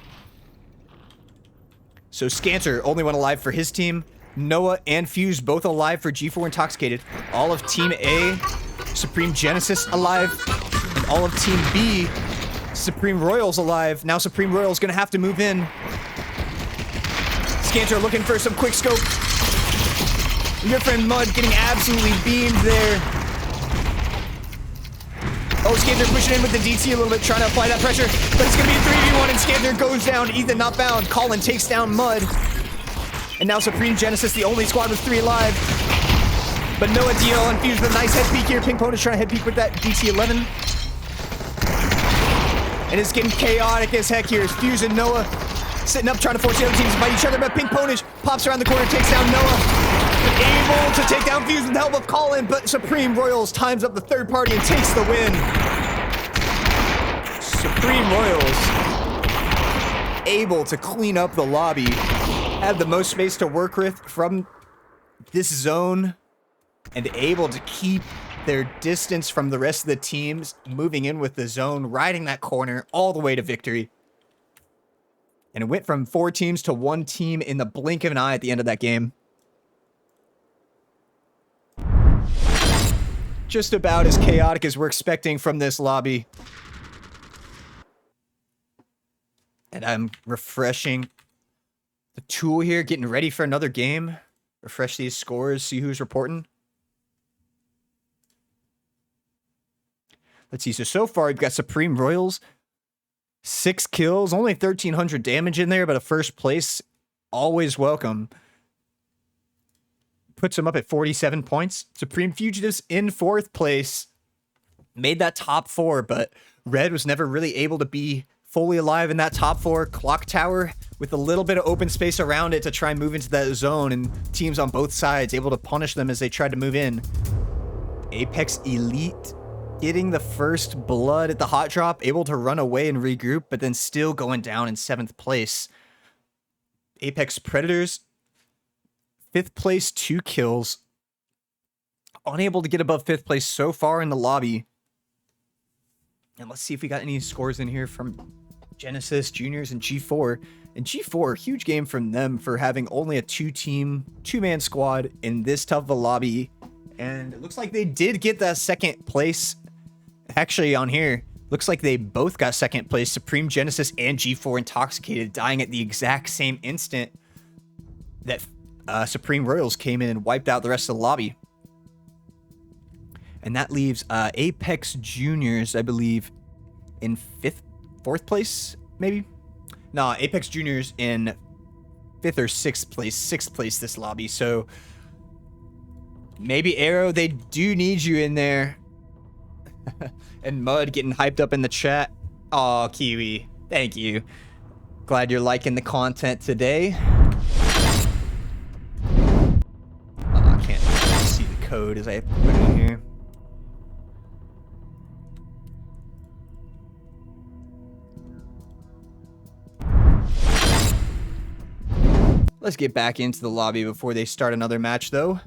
So Scanter, only one alive for his team. Noah and Fuse both alive for G4 Intoxicated. All of Team A, Supreme Genesis alive. And all of Team B, Supreme Royals alive. Now Supreme Royals gonna have to move in. Scanter looking for some quick scope. Your friend Mud getting absolutely beamed there. Oh, Scanter pushing in with the DT a little bit, trying to apply that pressure. But it's gonna be a 3v1 and Scanter goes down. Ethan not found. Colin takes down Mud. And now Supreme Genesis, the only squad with 3 alive. But Noah DL and Fuse with a nice head peek here. Pink Pony's trying to head peek with that DT-11. And it's getting chaotic as heck here. It's Fuse and Noah sitting up trying to force the other teams to fight each other. But Pink Ponish pops around the corner, takes down Noah. Able to take down Fuse with the help of Colin. But Supreme Royals times up the third party and takes the win. Supreme Royals able to clean up the lobby, have the most space to work with from this zone, and able to keep their distance from the rest of the teams, moving in with the zone, riding that corner all the way to victory. And it went from 4 teams to 1 team in the blink of an eye at the end of that game. Just about as chaotic as we're expecting from this lobby. And I'm refreshing the tool here, getting ready for another game. Refresh these scores, see who's reporting. Let's see. So far, we've got Supreme Royals. 6 kills, only 1,300 damage in there, but a first place, always welcome. Puts them up at 47 points. Supreme Fugitives in 4th place. Made that top 4, but Red was never really able to be fully alive in that top 4. Clock Tower with a little bit of open space around it to try and move into that zone, and teams on both sides able to punish them as they tried to move in. Apex Elite getting the first blood at the hot drop, able to run away and regroup, but then still going down in 7th place. Apex Predators, 5th place, 2 kills. Unable to get above 5th place so far in the lobby. And let's see if we got any scores in here from Genesis, Juniors, and G4. And G4, huge game from them for having only a 2-man squad in this tough of a lobby. And it looks like they did get that 2nd place. Actually, on here, looks like they both got 2nd place. Supreme Genesis and G4 Intoxicated dying at the exact same instant that Supreme Royals came in and wiped out the rest of the lobby. And that leaves Apex Juniors, I believe, in 4th place, maybe? No, Apex Juniors in 5th or 6th place. 6th place this lobby. So maybe Arrow, they do need you in there. And Mud getting hyped up in the chat. Aw, Kiwi. Thank you. Glad you're liking the content today. I can't see the code as I put it in here. Let's get back into the lobby before they start another match, though.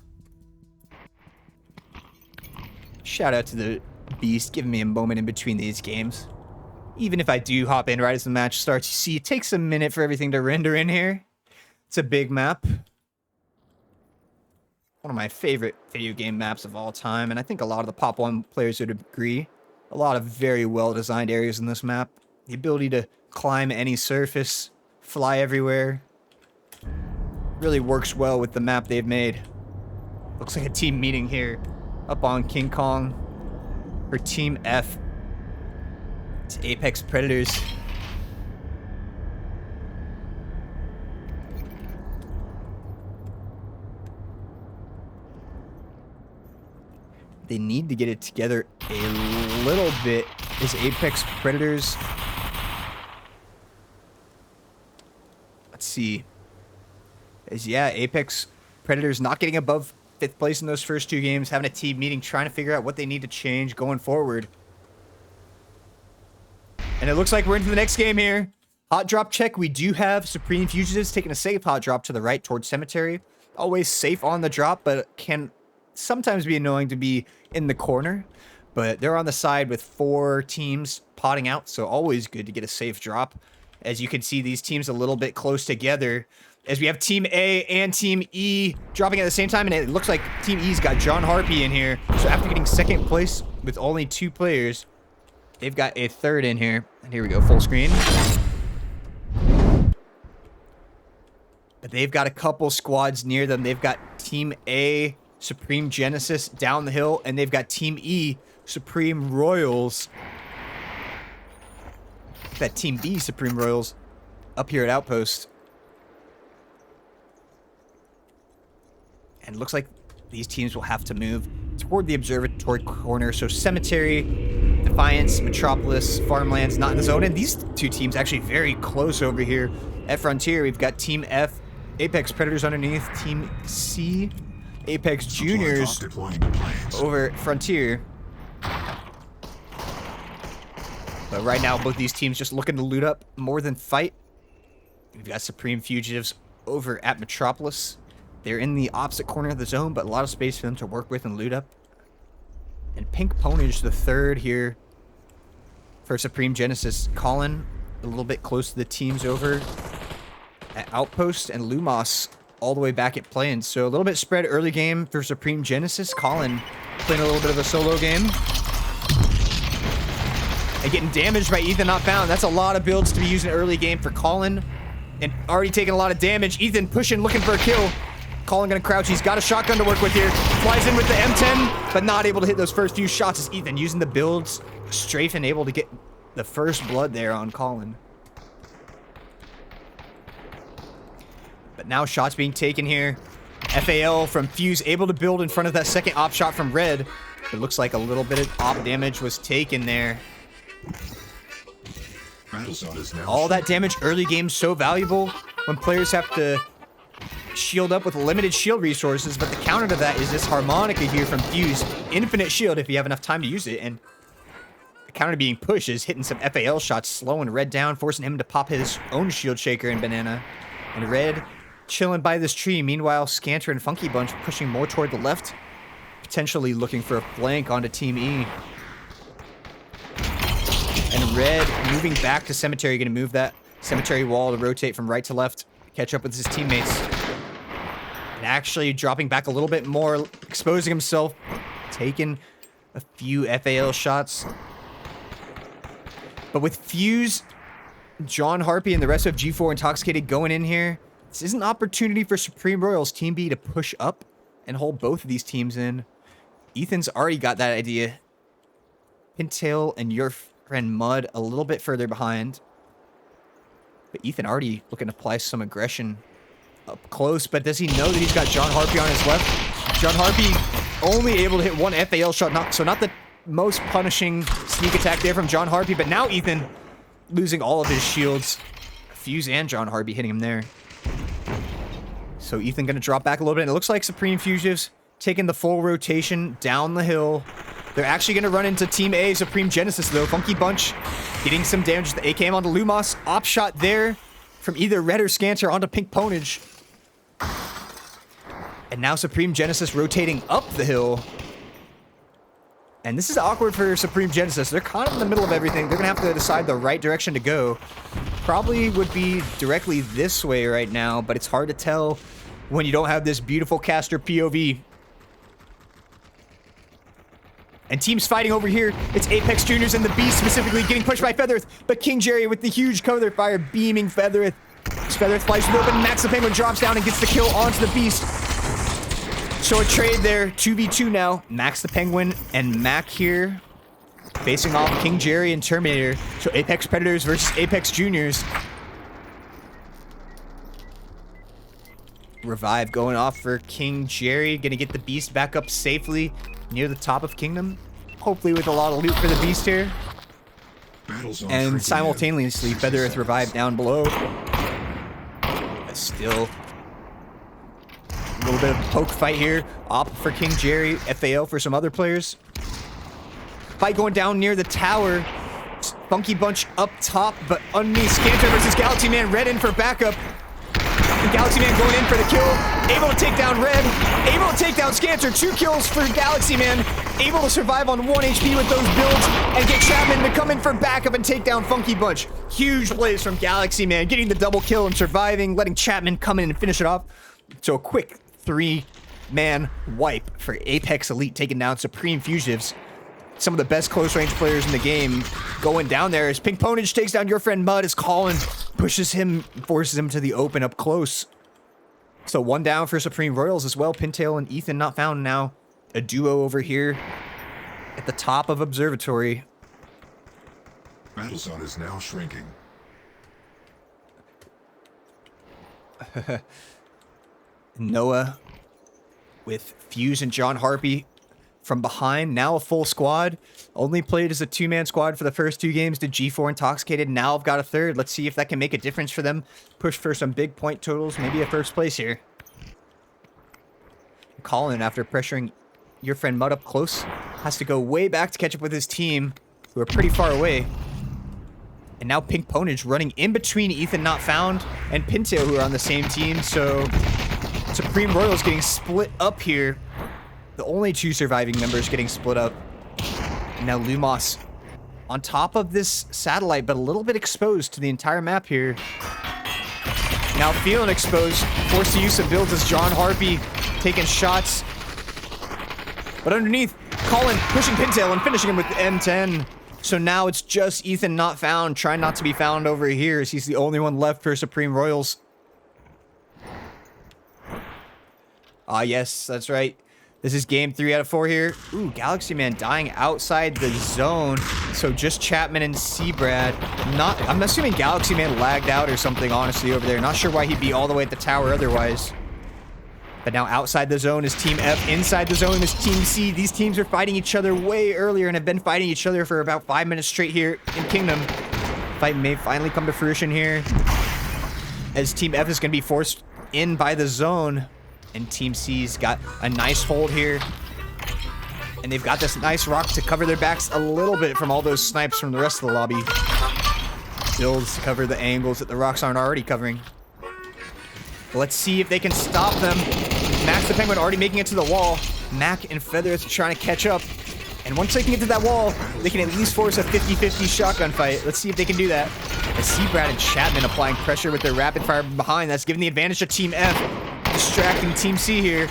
Shout out to the Beast giving me a moment in between these games. Even if I do hop in right as the match starts, you see it takes a minute for everything to render in here. It's a big map. One of my favorite video game maps of all time, and I think a lot of the Pop 1 players would agree. A lot of very well-designed areas in this map. The ability to climb any surface, fly everywhere. Really works well with the map they've made. Looks like a team meeting here up on King Kong. For Team F. It's Apex Predators. They need to get it together a little bit. Is Apex Predators... Let's see. Yeah, Apex Predators not getting above 5th place in those first 2 games, having a team meeting, trying to figure out what they need to change going forward. And it looks like we're into the next game here. Hot drop check. We do have Supreme Fugitives taking a safe hot drop to the right towards Cemetery. Always safe on the drop, but can sometimes be annoying to be in the corner. But they're on the side with 4 teams potting out, so always good to get a safe drop. As you can see, these teams a little bit close together. As we have Team A and Team E dropping at the same time, and it looks like Team E's got John Harpy in here. So after getting 2nd place with only 2 players, they've got a 3rd in here. And here we go, full screen. But they've got a couple squads near them. They've got Team A, Supreme Genesis down the hill, and they've got Team E, Supreme Royals. That Team B, Supreme Royals, up here at Outpost. And it looks like these teams will have to move toward the observatory corner. So Cemetery, Defiance, Metropolis, Farmlands not in the zone. And these 2 teams actually very close over here at Frontier. We've got Team F, Apex Predators underneath. Team C, Apex Juniors over at Frontier. But right now, both these teams just looking to loot up more than fight. We've got Supreme Fugitives over at Metropolis. They're in the opposite corner of the zone, but a lot of space for them to work with and loot up. And Pink Ponage, the third here for Supreme Genesis. Colin, a little bit close to the teams over at Outpost, and Lumos all the way back at Plains. So a little bit spread early game for Supreme Genesis. Colin playing a little bit of a solo game. And getting damaged by Ethan Not Found. That's a lot of builds to be using early game for Colin. And already taking a lot of damage. Ethan pushing, looking for a kill. Colin gonna crouch. He's got a shotgun to work with here. Flies in with the M10, but not able to hit those first few shots as Ethan using the builds. Strafing able to get the first blood there on Colin. But now shots being taken here. FAL from Fuse able to build in front of that second op shot from Red. It looks like a little bit of op damage was taken there. All that damage early game so valuable when players have to shield up with limited shield resources, but the counter to that is this harmonica here from Fuse. Infinite shield if you have enough time to use it, and the counter being pushed is hitting some FAL shots, slowing Red down, forcing him to pop his own shield shaker and banana. And Red chilling by this tree. Meanwhile, Scanter and Funky Bunch pushing more toward the left, potentially looking for a flank onto Team E. And Red moving back to Cemetery, going to move that Cemetery wall to rotate from right to left, catch up with his teammates. And actually dropping back a little bit more, exposing himself, taking a few FAL shots. But with Fuse, John Harpy, and the rest of G4 Intoxicated going in here, this is an opportunity for Supreme Royals Team B to push up and hold both of these teams in. Ethan's already got that idea. Pintail and your friend Mud a little bit further behind. But Ethan already looking to apply some aggression up close, but does he know that he's got John Harpy on his left? John Harpy only able to hit one FAL shot, not the most punishing sneak attack there from John Harpy, but now Ethan losing all of his shields. Fuse and John Harpy hitting him there. So Ethan gonna drop back a little bit, and it looks like Supreme Fugitives taking the full rotation down the hill. They're actually gonna run into Team A, Supreme Genesis though. Funky Bunch getting some damage. The AKM onto Lumos. Op shot there from either Red or Scanter onto Pink Ponage. And now Supreme Genesis rotating up the hill. And this is awkward for Supreme Genesis. They're kind of in the middle of everything. They're gonna have to decide the right direction to go. Probably would be directly this way right now, but it's hard to tell when you don't have this beautiful caster POV. And teams fighting over here. It's Apex Juniors and the Beast specifically getting pushed by Feathereth, but King Jerry with the huge cover fire beaming Feathereth. Feathereth flies through open, Max the Penguin drops down and gets the kill onto the Beast. So a trade there, 2v2 now. Max the Penguin and Mac here facing off King Jerry and Terminator. So Apex Predators versus Apex Juniors. Revive going off for King Jerry. Gonna get the Beast back up safely near the top of Kingdom. Hopefully with a lot of loot for the Beast here. And simultaneously, Feathereth revived down below. But still a little bit of a poke fight here. Op for King Jerry, FAL for some other players. Fight going down near the tower. Funky Bunch up top, but underneath Scanter versus Galaxy Man. Red in for backup. Galaxy Man going in for the kill. Able to take down Red. Able to take down Scanter. 2 kills for Galaxy Man. Able to survive on 1 HP with those builds and get Chapman to come in for backup and take down Funky Bunch. Huge plays from Galaxy Man. Getting the double kill and surviving. Letting Chapman come in and finish it off. So a quick 3-man wipe for Apex Elite taking down Supreme Fugitives. Some of the best close range players in the game going down there as Pink Ponage takes down your friend Mud as Colin pushes him, forces him to the open up close. So 1 down for Supreme Royals as well. Pintail and Ethan Not Found now. A duo over here at the top of Observatory. Battle zone is now shrinking. Noah with Fuse and John Harpy from behind. Now a full squad. Only played as a 2-man squad for the first 2 games. Did G4 Intoxicated. Now I've got a third. Let's see if that can make a difference for them. Push for some big point totals. Maybe a first place here. Colin, after pressuring your friend Mud up close, has to go way back to catch up with his team, who are pretty far away. And now Pink Ponage running in between Ethan Not Found and Pintail, who are on the same team. So Supreme Royals getting split up here. The only 2 surviving members getting split up. And now Lumos on top of this satellite, but a little bit exposed to the entire map here. Now feeling exposed, forced to use some builds as John Harpy taking shots. But underneath, Colin pushing Pintail and finishing him with the M10. So now it's just Ethan Not Found, trying not to be found over here, as he's the only one left for Supreme Royals. Ah, yes, that's right. This is game 3 out of 4 here. Ooh, Galaxy Man dying outside the zone. So just Chapman and Seabrad. I'm assuming Galaxy Man lagged out or something, honestly, over there. Not sure why he'd be all the way at the tower otherwise. But now outside the zone is Team F. Inside the zone is Team C. These teams are fighting each other way earlier and have been fighting each other for about 5 minutes straight here in Kingdom. Fight may finally come to fruition here, as Team F is going to be forced in by the zone. And Team C's got a nice hold here. And they've got this nice rock to cover their backs a little bit from all those snipes from the rest of the lobby. Builds to cover the angles that the rocks aren't already covering. But let's see if they can stop them. Max the Penguin already making it to the wall. Mac and Feathers trying to catch up. And once they can get to that wall, they can at least force a 50-50 shotgun fight. Let's see if they can do that. As Seabrad and Chapman applying pressure with their rapid fire behind. That's giving the advantage to Team F. Distracting Team C here.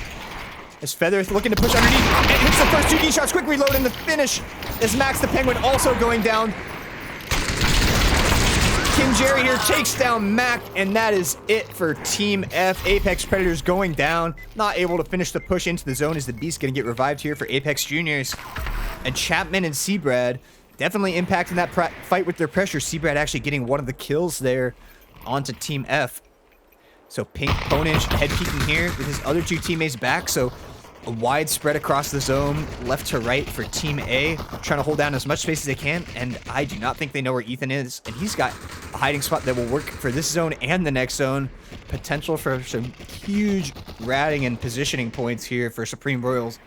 As Feather looking to push underneath. And hits the first 2 key shots. Quick reload in the finish. As Max the Penguin also going down. King Jerry here takes down Mac. And that is it for Team F. Apex Predators going down. Not able to finish the push into the zone, as the Beast going to get revived here for Apex Juniors. And Chapman and Seabrad definitely impacting that fight with their pressure. Seabrad actually getting one of the kills there onto Team F. So Pink Ponage head peeking here with his other 2 teammates back. So a wide spread across the zone, left to right for Team A, trying to hold down as much space as they can. And I do not think they know where Ethan is. And he's got a hiding spot that will work for this zone and the next zone. Potential for some huge ratting and positioning points here for Supreme Royals.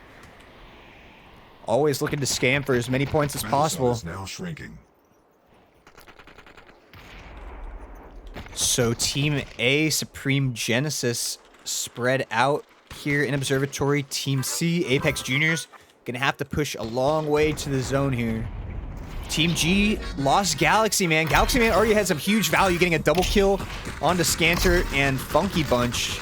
Always looking to scam for as many points as possible. Is now shrinking. So Team A, Supreme Genesis, spread out here in Observatory. Team C, Apex Juniors, gonna have to push a long way to the zone here. Team G lost Galaxy Man. Galaxy Man already had some huge value, getting a double kill onto Scanter and Funky Bunch.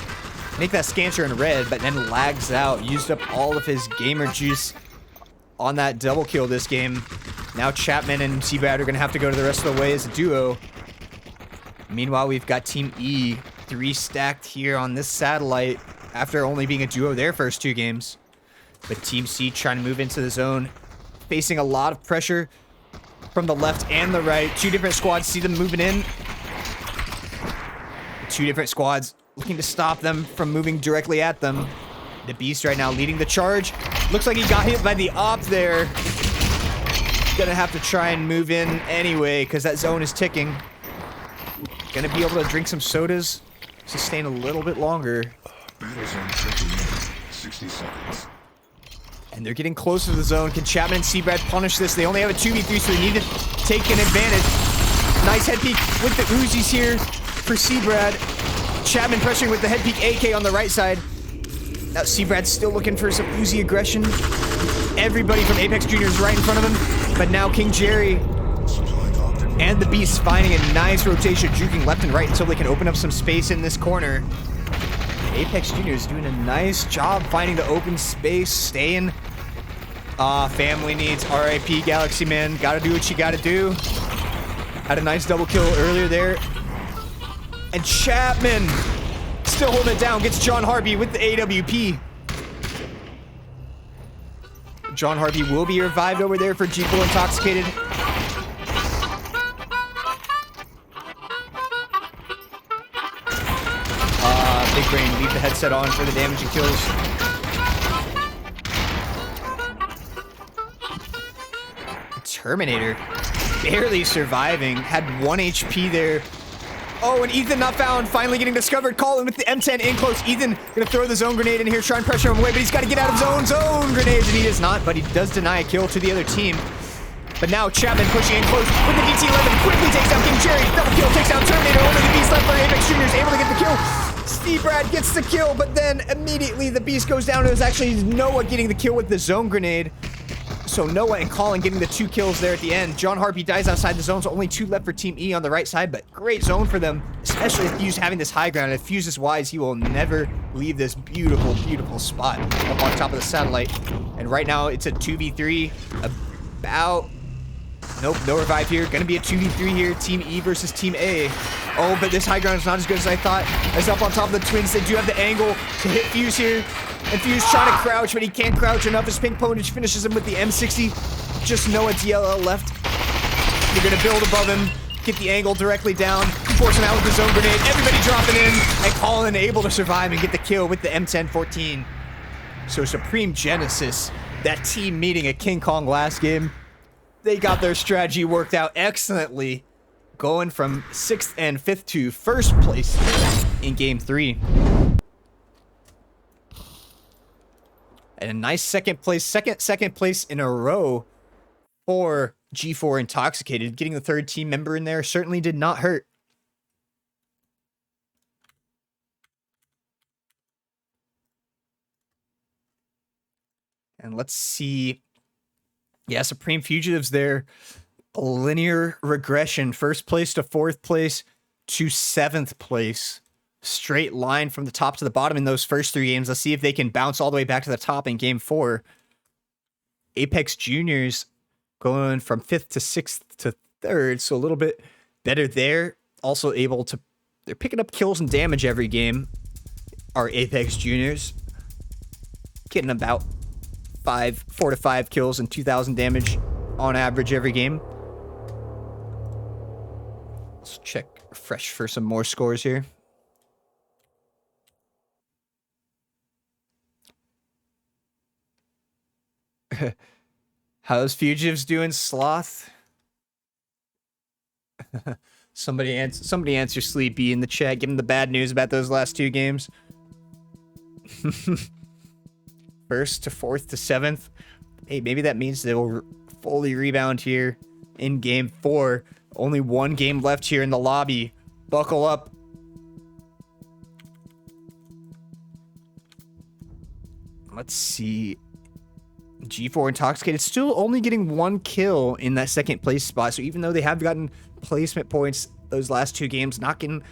Make that Scanter in red, but then lags out. Used up all of his gamer juice on that double kill this game. Now Chapman and Seabrad are gonna have to go to the rest of the way as a duo. Meanwhile, we've got Team E 3 stacked here on this satellite after only being a duo their first 2 games. But Team C trying to move into the zone, facing a lot of pressure from the left and the right. 2 different squads, see them moving in. 2 different squads looking to stop them from moving directly at them. The Beast right now leading the charge. Looks like he got hit by the op there. Gonna have to try and move in anyway, because that zone is ticking. Gonna be able to drink some sodas, sustain a little bit longer. Battle zone checking in. 60 seconds. And they're getting close to the zone. Can Chapman and Seabrad punish this? They only have a 2v3, so they need to take an advantage. Nice head peek with the Uzis here for Seabrad. Chapman pressuring with the head peek AK on the right side. Now Seabrad's still looking for some Uzi aggression. Everybody from Apex Juniors right in front of him. But now King Jerry and the Beast finding a nice rotation, juking left and right until they can open up some space in this corner. Apex Juniors doing a nice job finding the open space, staying. Family needs. RIP Galaxy Man. Gotta do what you gotta do. Had a nice double kill earlier there. And Chapman still holding it down. Gets John Harpy with the AWP. John Harpy will be revived over there for G4 Intoxicated. Big Brain, leave the headset on for the damage and kills. Terminator barely surviving, had 1 HP there. Oh, and Ethan Not Found, finally getting discovered. Colin with the M10 in close. Ethan gonna throw the zone grenade in here, try and pressure him away, but he's got to get out of zone grenades, and he does not, but he does deny a kill to the other team. But now Chapman pushing in close with the DT-11, quickly takes down King Jerry. Double kill, takes out Terminator. Only the Beast left for Apex Jr. able to get the kill. Steve Brad gets the kill, but then immediately the Beast goes down. It was actually Noah getting the kill with the zone grenade. So Noah and Colin getting the 2 kills there at the end. John Harpy dies outside the zone, so only 2 left for Team E on the right side, but great zone for them, especially if Fuse having this high ground. If Fuse is wise, he will never leave this beautiful, beautiful spot up on top of the satellite. And right now, it's a 2v3 about... Nope, no revive here. Gonna be a 2v3 here. Team E versus Team A. Oh, but this high ground is not as good as I thought. As up on top of the Twins, they do have the angle to hit Fuse here. And Fuse trying to crouch, but he can't crouch enough. His pink pwnage finishes him with the M60. Just Noah DLL left. They're gonna build above him, get the angle directly down, force him out with the zone grenade. Everybody dropping in, and Colin able to survive and get the kill with the M1014. So Supreme Genesis, that team meeting at King Kong last game, they got their strategy worked out excellently, going from 6th and 5th to 1st place in Game 3. And a nice second place in a row for G4 Intoxicated. Getting the 3rd team member in there certainly did not hurt. And let's see. Yeah, Supreme Fugitives there. A linear regression. 1st place to 4th place to 7th place. Straight line from the top to the bottom in those first 3 games. Let's see if they can bounce all the way back to the top in Game 4. Apex Juniors going from 5th to 6th to 3rd, so a little bit better there. Also able to... They're picking up kills and damage every game. Our Apex Juniors. Getting about 4 to 5 kills and 2,000 damage on average every game. Let's check refresh for some more scores here. How's Fugitives doing, Sloth? Somebody answer Sleepy in the chat. Give him the bad news about those last 2 games. 1st to 4th to 7th. Hey, maybe that means they'll fully rebound here in Game 4. Only 1 game left here in the lobby. Buckle up. Let's see. G4 Intoxicated still only getting 1 kill in that 2nd place spot. So even though they have gotten placement points those last 2 games, not getting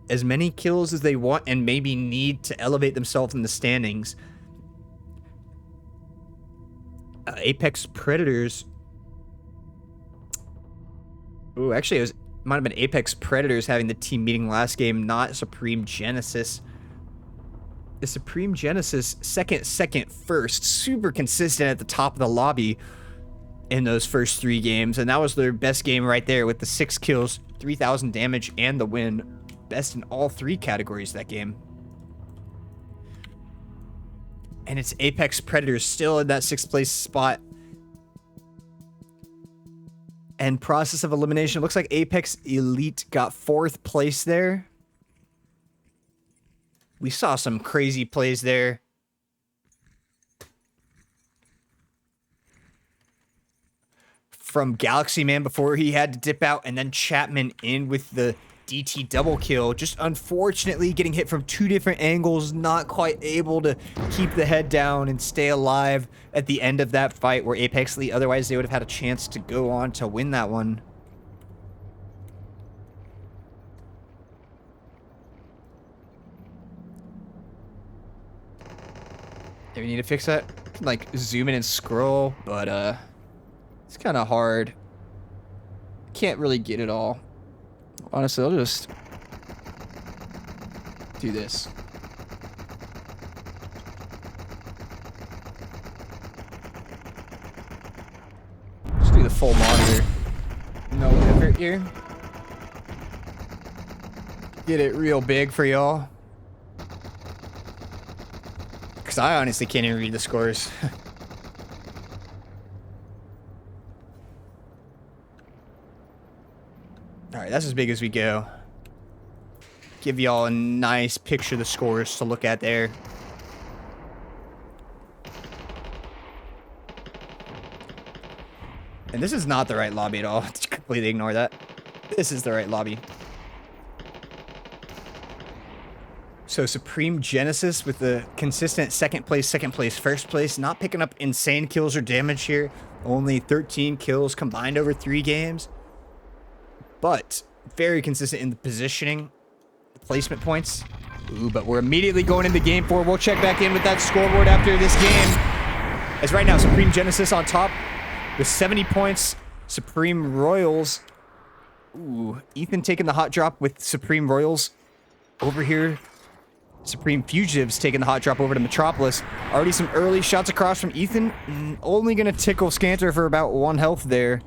as many kills as they want and maybe need to elevate themselves in the standings. Apex Predators. Ooh, actually, might have been Apex Predators having the team meeting last game, not Supreme Genesis. The Supreme Genesis second, first, super consistent at the top of the lobby in those first 3 games, and that was their best game right there with the 6 kills, 3,000 damage, and the win. Best in all 3 categories that game. And it's Apex Predators still in that 6th place spot. And process of elimination, looks like Apex Elite got 4th place there. We saw some crazy plays there. From Galaxy Man before he had to dip out, and then Chapman in with the DT double kill. Just unfortunately getting hit from 2 different angles, not quite able to keep the head down and stay alive at the end of that fight where Apex Elite, otherwise they would have had a chance to go on to win that one. Do we need to fix that? I can, like, zoom in and scroll, but it's kind of hard. Can't really get it all. Honestly, I'll just do this. Just do the full monitor. No effort here. Get it real big for y'all. Because I honestly can't even read the scores. Alright, that's as big as we go. Give y'all a nice picture of the scores to look at there. And this is not the right lobby at all. Just completely ignore that. This is the right lobby. So Supreme Genesis with the consistent second place, first place. Not picking up insane kills or damage here. Only 13 kills combined over 3 games. But very consistent in the positioning. Placement points. Ooh, but we're immediately going into game 4. We'll check back in with that scoreboard after this game. As right now, Supreme Genesis on top with 70 points. Supreme Royals. Ooh, Ethan taking the hot drop with Supreme Royals over here. Supreme Fugitives taking the hot drop over to Metropolis. Already some early shots across from Ethan. Only going to tickle Scanter for about 1 health there.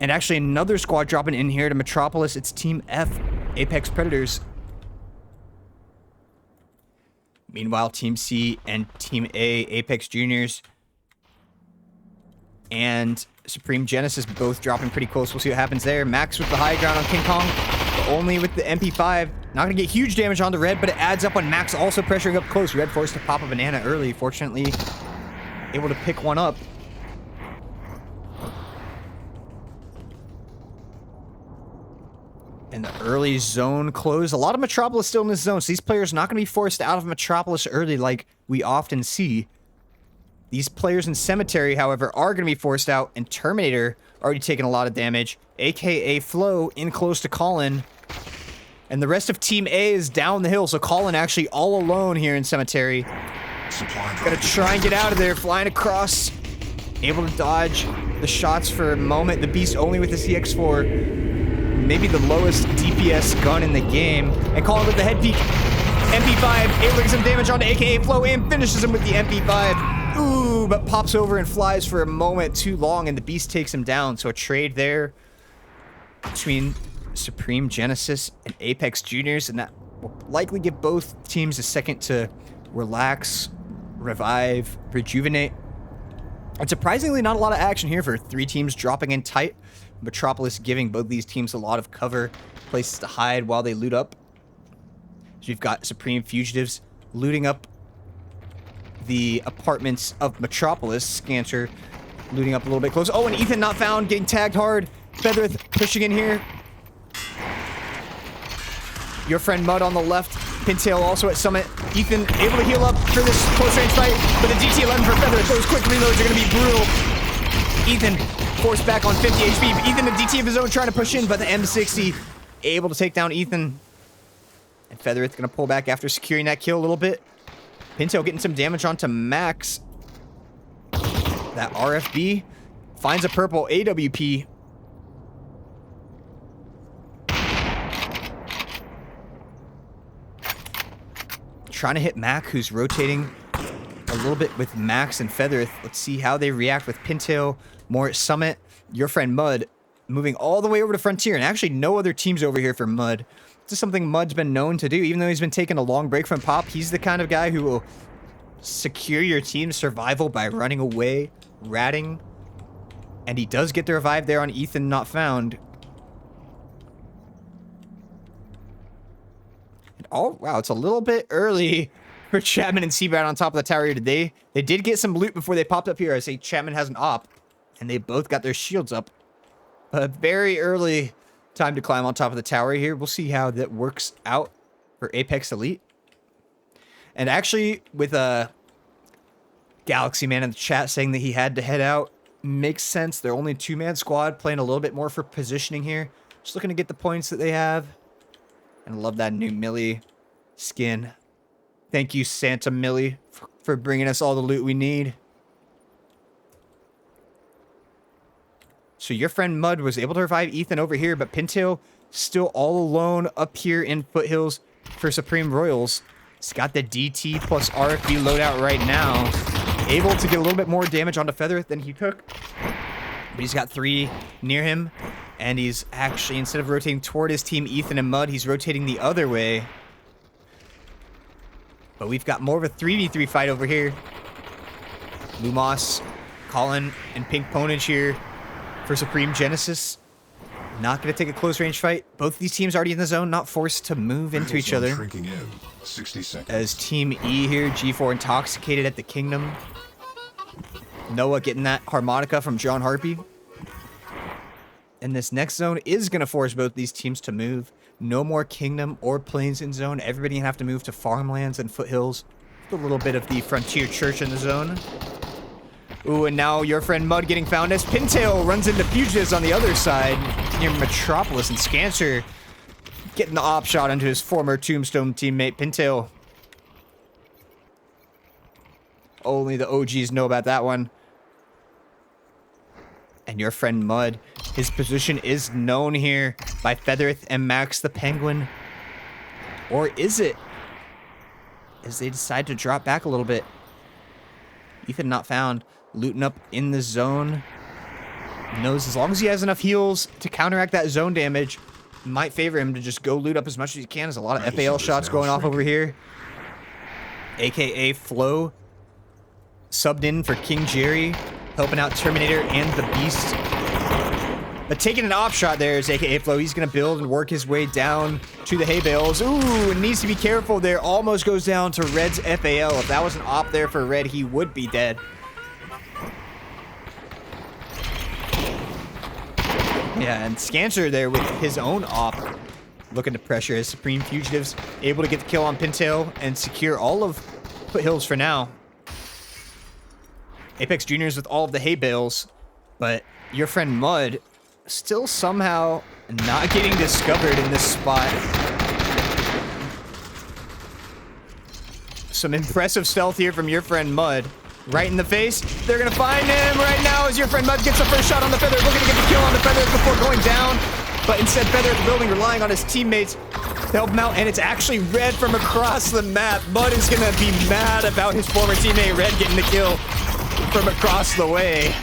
And actually another squad dropping in here to Metropolis. It's Team F, Apex Predators. Meanwhile, Team C and Team A, Apex Juniors, and Supreme Genesis both dropping pretty close. We'll see what happens there. Max with the high ground on King Kong, but only with the MP5. Not going to get huge damage on the Red, but it adds up when Max also pressuring up close. Red forced to pop a banana early. Fortunately, able to pick one up. And the early zone close. A lot of Metropolis still in this zone, so these players are not going to be forced out of Metropolis early like we often see. These players in Cemetery, however, are going to be forced out, and Terminator already taking a lot of damage, aka Flo in close to Colin. And the rest of Team A is down the hill, so Colin actually all alone here in Cemetery. Gotta try and get out of there, flying across. Able to dodge the shots for a moment. The Beast only with the CX-4. Maybe the lowest DPS gun in the game. And Colin with the head peek. MP5, able to get some damage onto aka Flo and finishes him with the MP5. Ooh, but pops over and flies for a moment too long, and the Beast takes him down. So a trade there between Supreme Genesis and Apex Juniors, and that will likely give both teams a second to relax, revive, rejuvenate. And surprisingly, not a lot of action here for 3 teams dropping in tight. Metropolis giving both these teams a lot of cover, places to hide while they loot up. So you've got Supreme Fugitives looting up the apartments of Metropolis. Scanter looting up a little bit close. Oh, and Ethan not found, getting tagged hard. Feathereth pushing in here. Your friend Mud on the left. Pintail also at Summit. Ethan able to heal up for this close range fight, but the DT-11 for Feathereth. Those quick reloads are going to be brutal. Ethan forced back on 50 HP. Ethan, the DT of his own, trying to push in, but the M60 able to take down Ethan. And Feathereth going to pull back after securing that kill a little bit. Pintail getting some damage onto Max. That RFB finds a purple AWP. Trying to hit Mac, who's rotating a little bit with Max and Feathereth. Let's see how they react with Pintail. More at Summit. Your friend Mud moving all the way over to Frontier, and actually no other teams over here for Mud. This is something Mud's been known to do, even though he's been taking a long break from Pop. He's the kind of guy who will secure your team's survival by running away, ratting, and he does get the revive there on Ethan not found. Oh, wow, it's a little bit early for Chapman and Seabrat on top of the tower here today. They did get some loot before they popped up here. I say Chapman has an op, and they both got their shields up. A very early time to climb on top of the tower here. We'll see how that works out for Apex Elite. And actually, with a Galaxy Man in the chat saying that he had to head out, makes sense. They're only 2-man squad, playing a little bit more for positioning here. Just looking to get the points that they have. And I love that new Millie skin. Thank you, Santa Millie, for bringing us all the loot we need. So your friend Mud was able to revive Ethan over here, but Pintail still all alone up here in Foothills for Supreme Royals. He's got the DT plus RFB loadout right now. Able to get a little bit more damage onto Feather than he took. But he's got 3 near him. And he's actually, instead of rotating toward his team, Ethan and Mud, he's rotating the other way. But we've got more of a 3v3 fight over here. Lumos, Colin, and Pink Ponage here for Supreme Genesis. Not going to take a close range fight. Both of these teams already in the zone, not forced to move into each other. Shrinking in 60 seconds. As Team E here, G4 intoxicated at the Kingdom. Noah getting that harmonica from John Harpy. And this next zone is going to force both these teams to move. No more Kingdom or Plains in zone. Everybody going to have to move to farmlands and foothills. A little bit of the Frontier Church in the zone. Ooh, and now your friend Mud getting found as Pintail runs into Fugitives on the other side near Metropolis, and Scancer getting the op shot onto his former Tombstone teammate, Pintail. Only the OGs know about that one. And your friend Mud, his position is known here by Feathereth and Max the Penguin. Or is it? As they decide to drop back a little bit. Ethan not found. Looting up in the zone. Knows as long as he has enough heals to counteract that zone damage, might favor him to just go loot up as much as he can. There's a lot of FAL shots going off over here. AKA Flo subbed in for King Jerry, helping out Terminator and the Beast. But taking an op shot there is AKA Flo. He's going to build and work his way down to the hay bales. Ooh, needs to be careful there. Almost goes down to Red's FAL. If that was an op there for Red, he would be dead. Yeah, and Scancer there with his own op, looking to pressure his Supreme Fugitives, able to get the kill on Pintail and secure all of Foothills for now. Apex Juniors with all of the hay bales, but your friend Mud still somehow not getting discovered in this spot. Some impressive stealth here from your friend Mud. Right in the face. They're going to find him right now as your friend Mud gets the first shot on the Feather. Looking to get the kill on the Feather before going down. But instead, Feather at the building relying on his teammates to help him out. And it's actually Red from across the map. Mud is going to be mad about his former teammate Red getting the kill from across the way.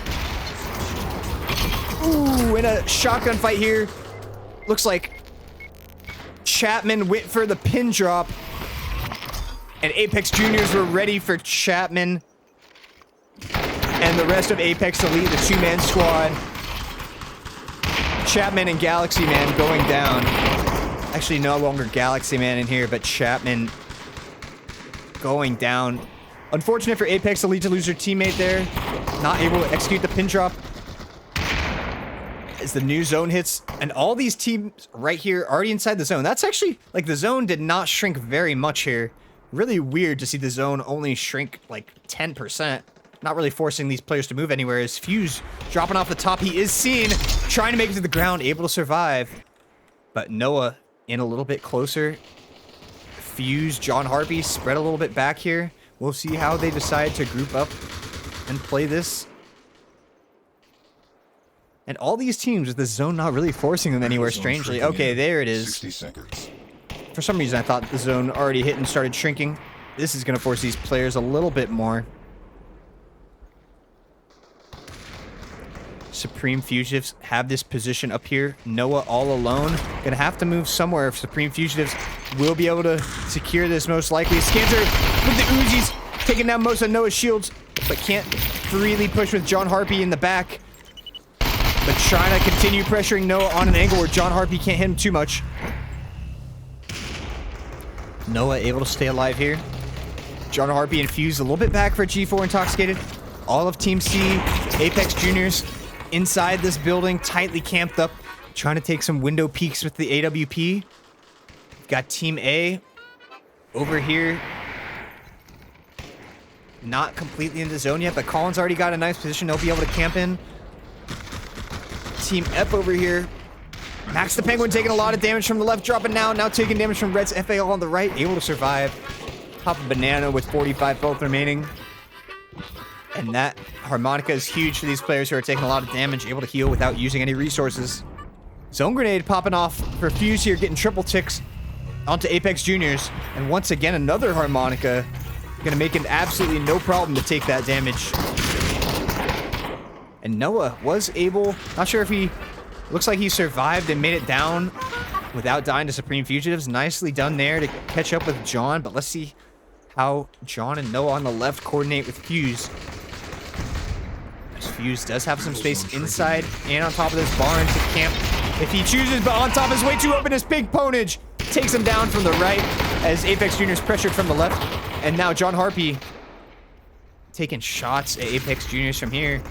Ooh, in a shotgun fight here. Looks like Chapman went for the pin drop. And Apex Juniors were ready for Chapman. And the rest of Apex Elite, the two-man squad. Chapman and Galaxy Man going down. Actually, no longer Galaxy Man in here, but Chapman going down. Unfortunate for Apex Elite to lose their teammate there. Not able to execute the pin drop. As the new zone hits, and all these teams right here already inside the zone. That's actually, like, the zone did not shrink very much here. Really weird to see the zone only shrink, like, 10%. Not really forcing these players to move anywhere. As Fuse dropping off the top, he is seen, trying to make it to the ground, able to survive. But Noah in a little bit closer. Fuse, John Harpy spread a little bit back here. We'll see how they decide to group up and play this. And all these teams with the zone not really forcing them anywhere, strangely. Okay, there it is. 60 seconds. For some reason, I thought the zone already hit and started shrinking. This is going to force these players a little bit more. Supreme Fugitives have this position up here. Noah all alone. Gonna have to move somewhere if Supreme Fugitives will be able to secure this most likely. Scancer with the Uzis, taking down most of Noah's shields, but can't freely push with John Harpy in the back. But trying to continue pressuring Noah on an angle where John Harpy can't hit him too much. Noah able to stay alive here. John Harpy and Fuse a little bit back for G4 Intoxicated. All of Team C, Apex Juniors, inside this building, tightly camped up, trying to take some window peeks with the AWP. Got Team A over here. Not completely in the zone yet, but Colin's already got a nice position. They'll be able to camp in. Team F over here. Max the Penguin taking a lot of damage from the left, dropping now taking damage from Red's FAL on the right, able to survive. Pop a banana with 45 health remaining. And that harmonica is huge for these players who are taking a lot of damage, able to heal without using any resources. Zone grenade popping off for Fuse here, getting triple ticks onto Apex Juniors. And once again, another harmonica. Gonna make it absolutely no problem to take that damage. And Noah was able, not sure if he, looks like he survived and made it down without dying to Supreme Fugitives. Nicely done there to catch up with John, but let's see how John and Noah on the left coordinate with Fuse. Fuse does have some space inside and on top of this barn to camp if he chooses, but on top is way too open as Big Ponage takes him down from the right as Apex Juniors pressured from the left. And now John Harpy taking shots at Apex Juniors from here.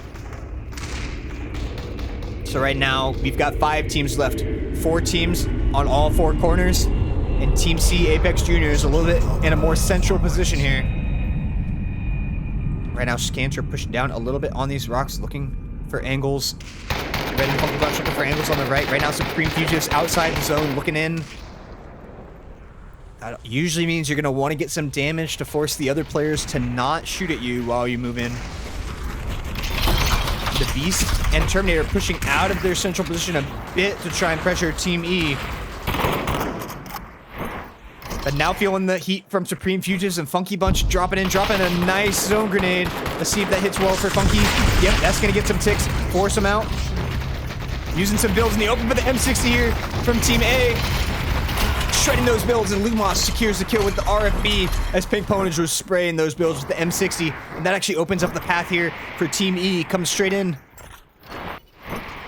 So right now, we've got 5 teams left. 4 teams on all 4 corners. And Team C, Apex Juniors, a little bit in a more central position here. Right now, Scans are pushing down a little bit on these rocks, looking for angles. Ready to Funky Bunch looking for angles on the right. Right now, Supreme Fugitives outside the zone, looking in. That usually means you're going to want to get some damage to force the other players to not shoot at you while you move in. The Beast and Terminator pushing out of their central position a bit to try and pressure Team E. But now feeling the heat from Supreme Fugitives and Funky Bunch dropping a nice zone grenade. Let's see if that hits well for Funky. Yep, that's going to get some ticks, force them out. Using some builds in the open for the M60 here from Team A. Shredding those builds, and Lumos secures the kill with the RFB as Pink Ponage was spraying those builds with the M60. And that actually opens up the path here for Team E. Comes straight in.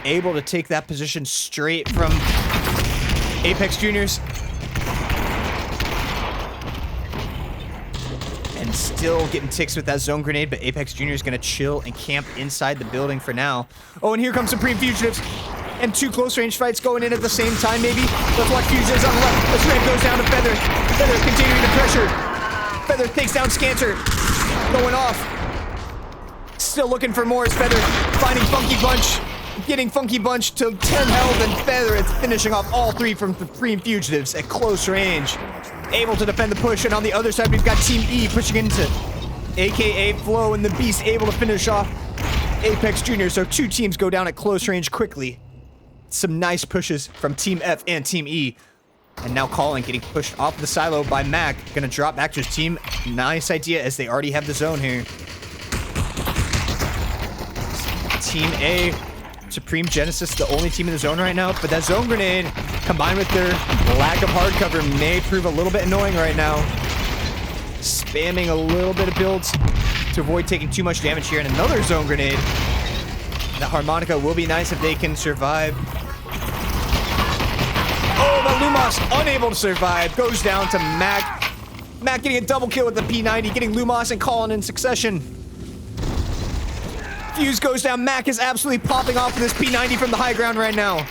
Able to take that position straight from Apex Juniors. And still getting ticks with that zone grenade, but Apex Junior is going to chill and camp inside the building for now. Oh, and here comes Supreme Fugitives. And 2 close range fights going in at the same time, maybe. Let's watch Fugitives on the left. The strength goes down to Feather. Feather continuing to pressure. Feather takes down Scanter. Going off. Still looking for more as Feather finding Funky Bunch. Getting Funky Bunch to 10 health, and Feather is finishing off all 3 from Supreme Fugitives at close range. Able to defend the push, and on the other side, we've got Team E pushing into AKA Flow, and the Beast able to finish off Apex Junior. So 2 teams go down at close range quickly. Some nice pushes from Team F and Team E. And now Colin getting pushed off the silo by Mac. Gonna drop back to his team. Nice idea as they already have the zone here. Team A, Supreme Genesis, the only team in the zone right now. But that zone grenade, combined with their lack of hard cover, may prove a little bit annoying right now. Spamming a little bit of builds to avoid taking too much damage here. And another zone grenade. The harmonica will be nice if they can survive. Oh, but Lumos unable to survive. Goes down to Mac. Mac getting a double kill with the P90, getting Lumos and Colin in succession. Fuse goes down. Mac is absolutely popping off with this P90 from the high ground right now.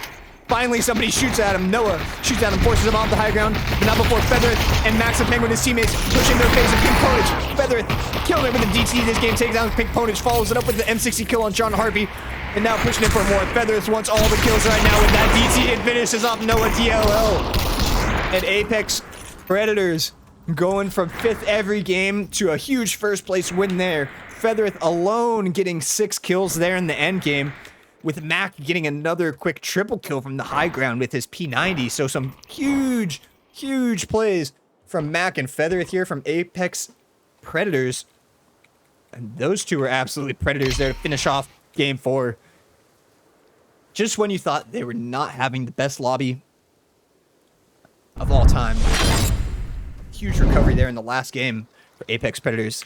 Finally, somebody shoots at him. Noah shoots at him, forces him off the high ground. But not before Feathereth and Max and Penguin, his teammates, pushing their face of Pink Ponage. Feathereth killing it with the DT this game, takes down Pink Ponage, follows it up with the M60 kill on John Harvey. And now pushing it for more. Feathereth wants all the kills right now with that DT and finishes off Noah DLL. And Apex Predators going from 5th every game to a huge first place win there. Feathereth alone getting 6 kills there in the end game, with Mac getting another quick triple kill from the high ground with his P90. So some huge, huge plays from Mac and Feathereth here from Apex Predators. And those 2 are absolutely Predators there to finish off Game 4. Just when you thought they were not having the best lobby of all time. Huge recovery there in the last game for Apex Predators.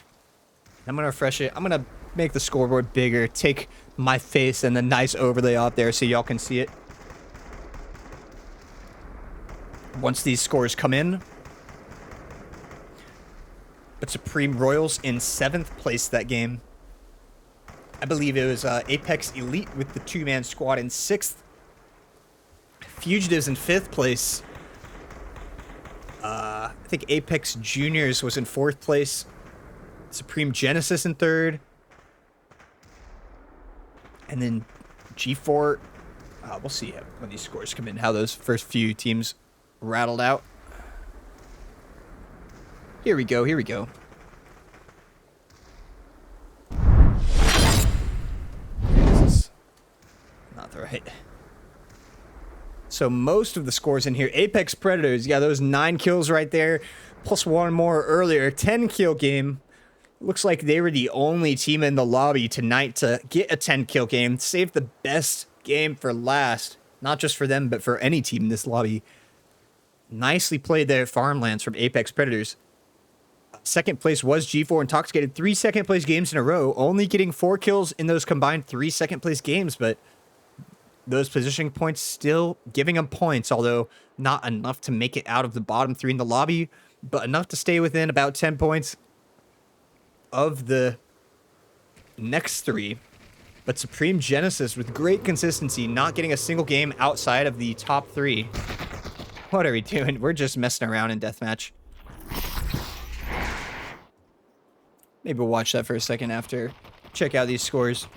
I'm going to refresh it. I'm going to make the scoreboard bigger, take my face and the nice overlay out there so y'all can see it. Once these scores come in. But Supreme Royals in 7th place that game. I believe it was Apex Elite with the 2-man squad in 6th. Fugitives in 5th place. I think Apex Juniors was in 4th place. Supreme Genesis in 3rd. And then G4. We'll see when these scores come in, how those first few teams rattled out. Here we go, here we go. This is not the right. So most of the scores in here, Apex Predators, yeah, those 9 kills right there, plus 1 more earlier, 10 kill game. Looks like they were the only team in the lobby tonight to get a 10 kill game. Save the best game for last. Not just for them, but for any team in this lobby. Nicely played there at Farmlands from Apex Predators. 2nd place was G4 Intoxicated. 3 second place games in a row. Only getting 4 kills in those combined 3 second place games, but those positioning points still giving them points, although not enough to make it out of the bottom 3 in the lobby, but enough to stay within about 10 points of the next 3. But Supreme Genesis with great consistency, not getting a single game outside of the top 3. What are we doing? We're just messing around in deathmatch. Maybe we'll watch that for a second after. Check out these scores.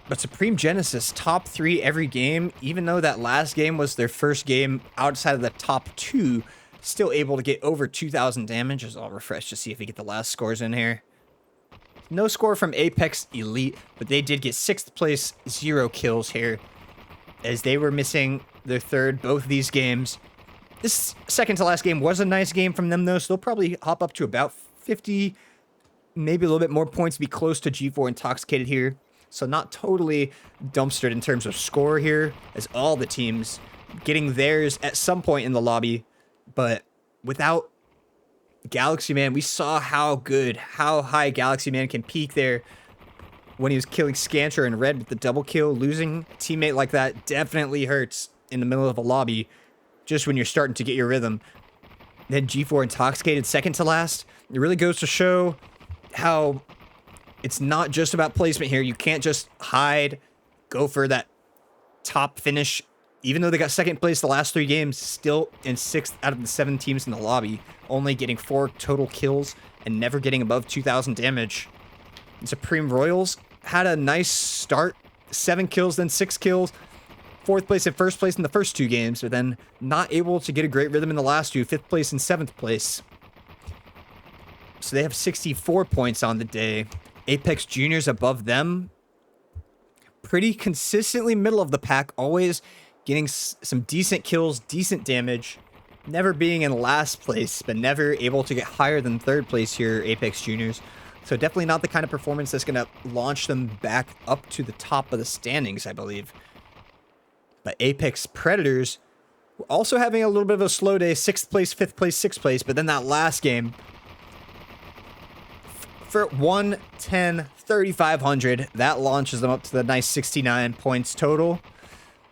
But Supreme Genesis, top 3 every game, even though that last game was their first game outside of the top 2, still able to get over 2,000 damage. As I'll refresh to see if we get the last scores in here. No score from Apex Elite, but they did get 6th place, 0 kills here, as they were missing their third both of these games. This second to last game was a nice game from them, though, so they'll probably hop up to about 50, maybe a little bit more points, be close to G4 Intoxicated here. So not totally dumpstered in terms of score here, as all the teams getting theirs at some point in the lobby. But without Galaxy Man, we saw how high Galaxy Man can peak there when he was killing Scancher and Red with the double kill. Losing a teammate like that definitely hurts in the middle of a lobby, just when you're starting to get your rhythm. Then G4 Intoxicated second to last. It really goes to show how it's not just about placement here. You can't just hide, go for that top finish. Even though they got second place the last 3 games, still in 6th out of the 7 teams in the lobby, only getting 4 total kills and never getting above 2,000 damage. And Supreme Royals had a nice start, 7 kills, then 6 kills, 4th place and 1st place in the first 2 games, but then not able to get a great rhythm in the last 2, 5th place and 7th place. So they have 64 points on the day. Apex Juniors above them, pretty consistently middle of the pack, always getting some decent kills, decent damage, never being in last place, but never able to get higher than 3rd place here, Apex Juniors. So definitely not the kind of performance that's going to launch them back up to the top of the standings, I believe. But Apex Predators were also having a little bit of a slow day, 6th place, 5th place, 6th place, but then that last game, for 110, 3,500, that launches them up to the nice 69 points total.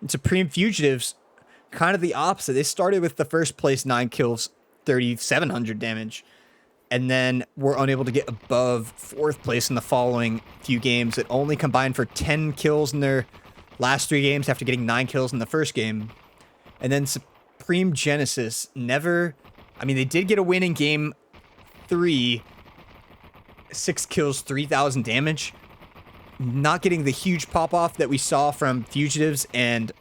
And Supreme Fugitives, kind of the opposite. They started with the 1st place 9 kills, 3,700 damage, and then were unable to get above 4th place in the following few games. It only combined for 10 kills in their last 3 games after getting 9 kills in the first game. And then Supreme Genesis never, I mean, they did get a win in game 3, 6 kills, 3,000 damage. Not getting the huge pop-off that we saw from Fugitives and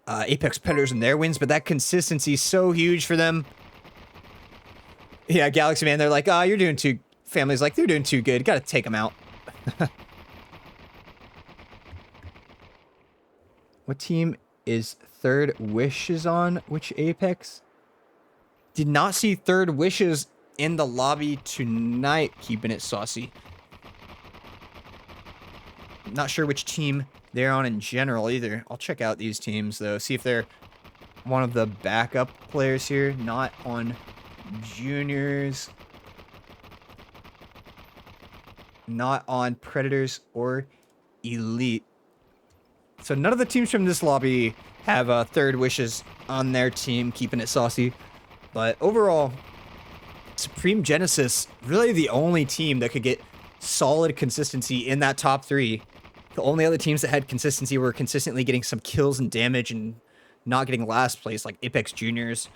Apex Predators in their wins, but that consistency is so huge for them. Yeah, Galaxy Man, they're like, you're doing too... Family's like, they're doing too good. Gotta take them out. What team is Third Wishes on? Which Apex? Did not see Third Wishes in the lobby tonight, keeping it saucy. Not sure which team they're on in general either. I'll check out these teams though, see if they're one of the backup players here. Not on Juniors. Not on Predators or Elite. So none of the teams from this lobby have Third Wishes on their team, keeping it saucy. But overall, Supreme Genesis, really the only team that could get solid consistency in that top 3. The only other teams that had consistency were consistently getting some kills and damage and not getting last place, like Apex Juniors.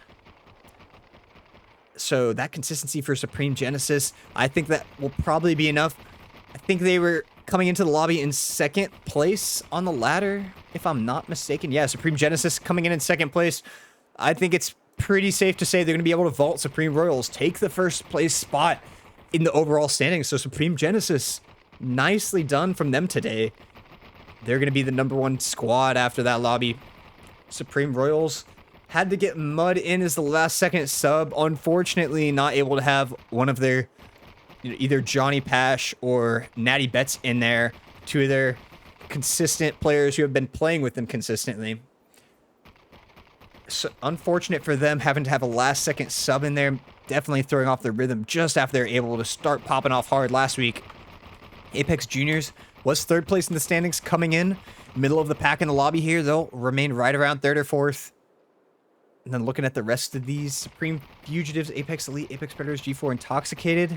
So that consistency for Supreme Genesis, I think that will probably be enough. I think they were coming into the lobby in 2nd place on the ladder, if I'm not mistaken. Yeah, Supreme Genesis coming in 2nd place. I think it's pretty safe to say they're going to be able to vault Supreme Royals, take the 1st place spot in the overall standings. So Supreme Genesis, nicely done from them today. They're going to be the #1 squad after that lobby. Supreme Royals had to get Mud in as the last second sub. Unfortunately, not able to have one of their, either Johnny Pash or Natty Betts in there. 2 of their consistent players who have been playing with them consistently. So unfortunate for them having to have a last second sub in there. Definitely throwing off their rhythm just after they're able to start popping off hard last week. Apex Juniors was 3rd place in the standings coming in. Middle of the pack in the lobby here. They'll remain right around 3rd or 4th. And then looking at the rest of these, Supreme Fugitives, Apex Elite, Apex Predators, G4 Intoxicated.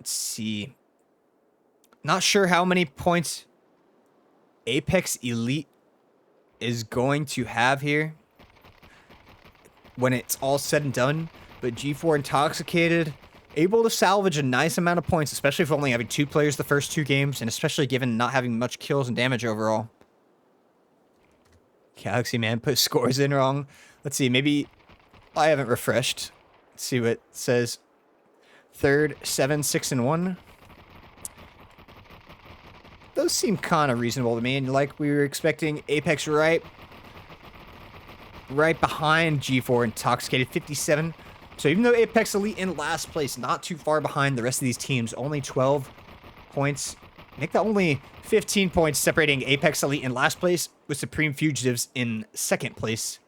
Let's see. Not sure how many points Apex Elite is going to have here when it's all said and done, but G4 Intoxicated able to salvage a nice amount of points, especially for only having 2 players the first 2 games, and especially given not having much kills and damage overall. Galaxy Man put scores in wrong. Let's see, maybe I haven't refreshed. Let's see what it says. Third, 7, 6, and 1. Those seem kind of reasonable to me, and like we were expecting, Apex right behind G4 Intoxicated, 57. So even though Apex Elite in last place, not too far behind the rest of these teams, only 12 points. Make that only 15 points separating Apex Elite in last place with Supreme Fugitives in second place.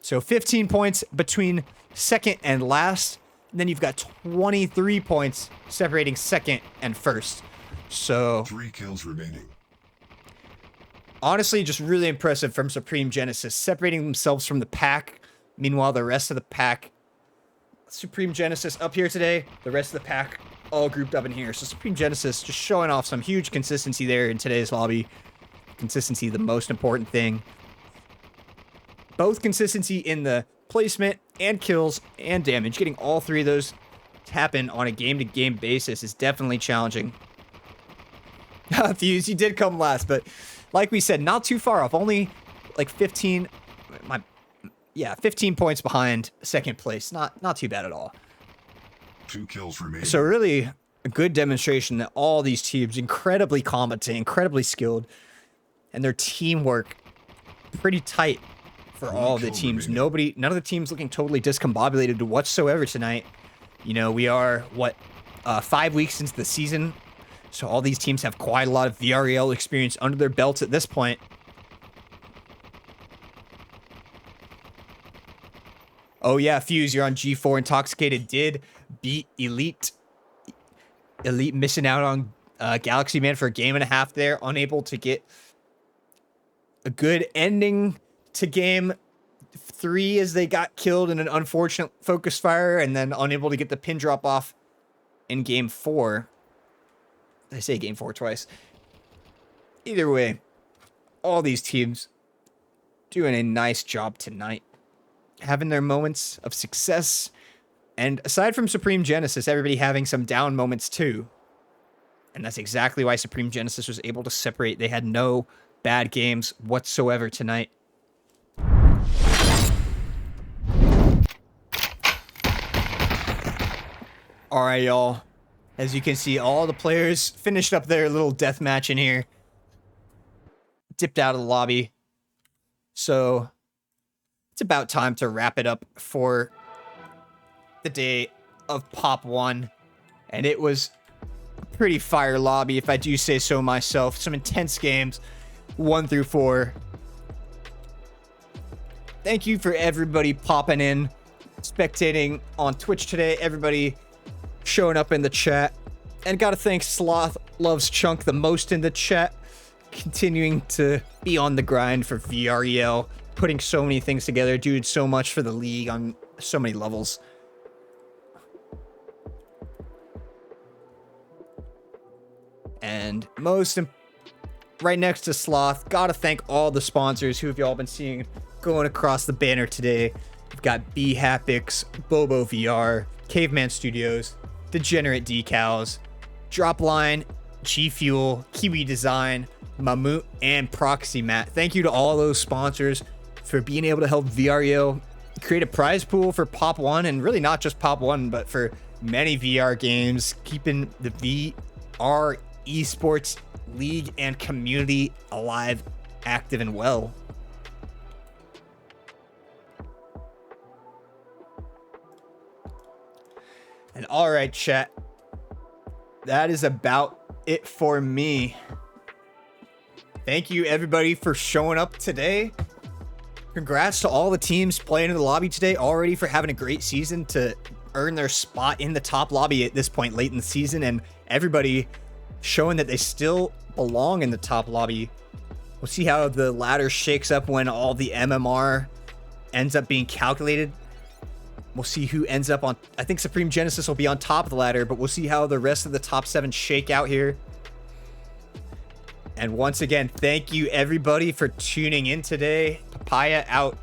So 15 points between second and last. And then you've got 23 points separating second and first. So 3 kills remaining. Honestly, just really impressive from Supreme Genesis, separating themselves from the pack. Meanwhile, the rest of the pack, Supreme Genesis up here today, the rest of the pack all grouped up in here. So Supreme Genesis just showing off some huge consistency there in today's lobby. Consistency, the most important thing. Both consistency in the placement and kills and damage. Getting all 3 of those to happen on a game-to-game basis is definitely challenging. Fuse, you did come last, but like we said, not too far off. Only like 15 points behind second place. Not too bad at all. 2 kills remaining. So really a good demonstration that all these teams incredibly competent, incredibly skilled, and their teamwork pretty tight for all the teams. None of the teams looking totally discombobulated whatsoever tonight. You know, we are 5 weeks into the season. So all these teams have quite a lot of VREL experience under their belts at this point. Oh yeah, Fuse, you're on G4 Intoxicated. Did beat Elite. Elite missing out on Galaxy Man for a game and a half there. Unable to get a good ending to game 3 as they got killed in an unfortunate focus fire. And then unable to get the pin drop off in game 4. I say game 4 twice. Either way, all these teams doing a nice job tonight. Having their moments of success. And aside from Supreme Genesis, everybody having some down moments too. And that's exactly why Supreme Genesis was able to separate. They had no bad games whatsoever tonight. All right, y'all. As you can see, all the players finished up their little death match in here. Dipped out of the lobby. So it's about time to wrap it up for the day of Pop 1. And it was a pretty fire lobby, if I do say so myself. Some intense games, 1 through 4. Thank you for everybody popping in, spectating on Twitch today. Everybody showing up in the chat. And gotta thank Sloth Loves Chunk the most in the chat. Continuing to be on the grind for VREL. Putting so many things together. Doing so much for the league on so many levels. And right next to Sloth, gotta thank all the sponsors who have y'all been seeing going across the banner today. We've got B-Hapix, Bobo VR, Caveman Studios, Degenerate Decals, Dropline, G Fuel, Kiwi Design, Mammut, and Proxy Mat. Thank you to all those sponsors for being able to help VREO create a prize pool for Pop 1, and really not just Pop 1, but for many VR games, keeping the VR esports league and community alive, active, and well. And all right, chat, that is about it for me. Thank you, everybody, for showing up today. Congrats to all the teams playing in the lobby today already for having a great season to earn their spot in the top lobby at this point late in the season, and everybody showing that they still belong in the top lobby. We'll see how the ladder shakes up when all the MMR ends up being calculated We'll see who ends up on... I think Supreme Genesis will be on top of the ladder, but we'll see how the rest of the top 7 shake out here. And once again, thank you everybody for tuning in today. Papaya out.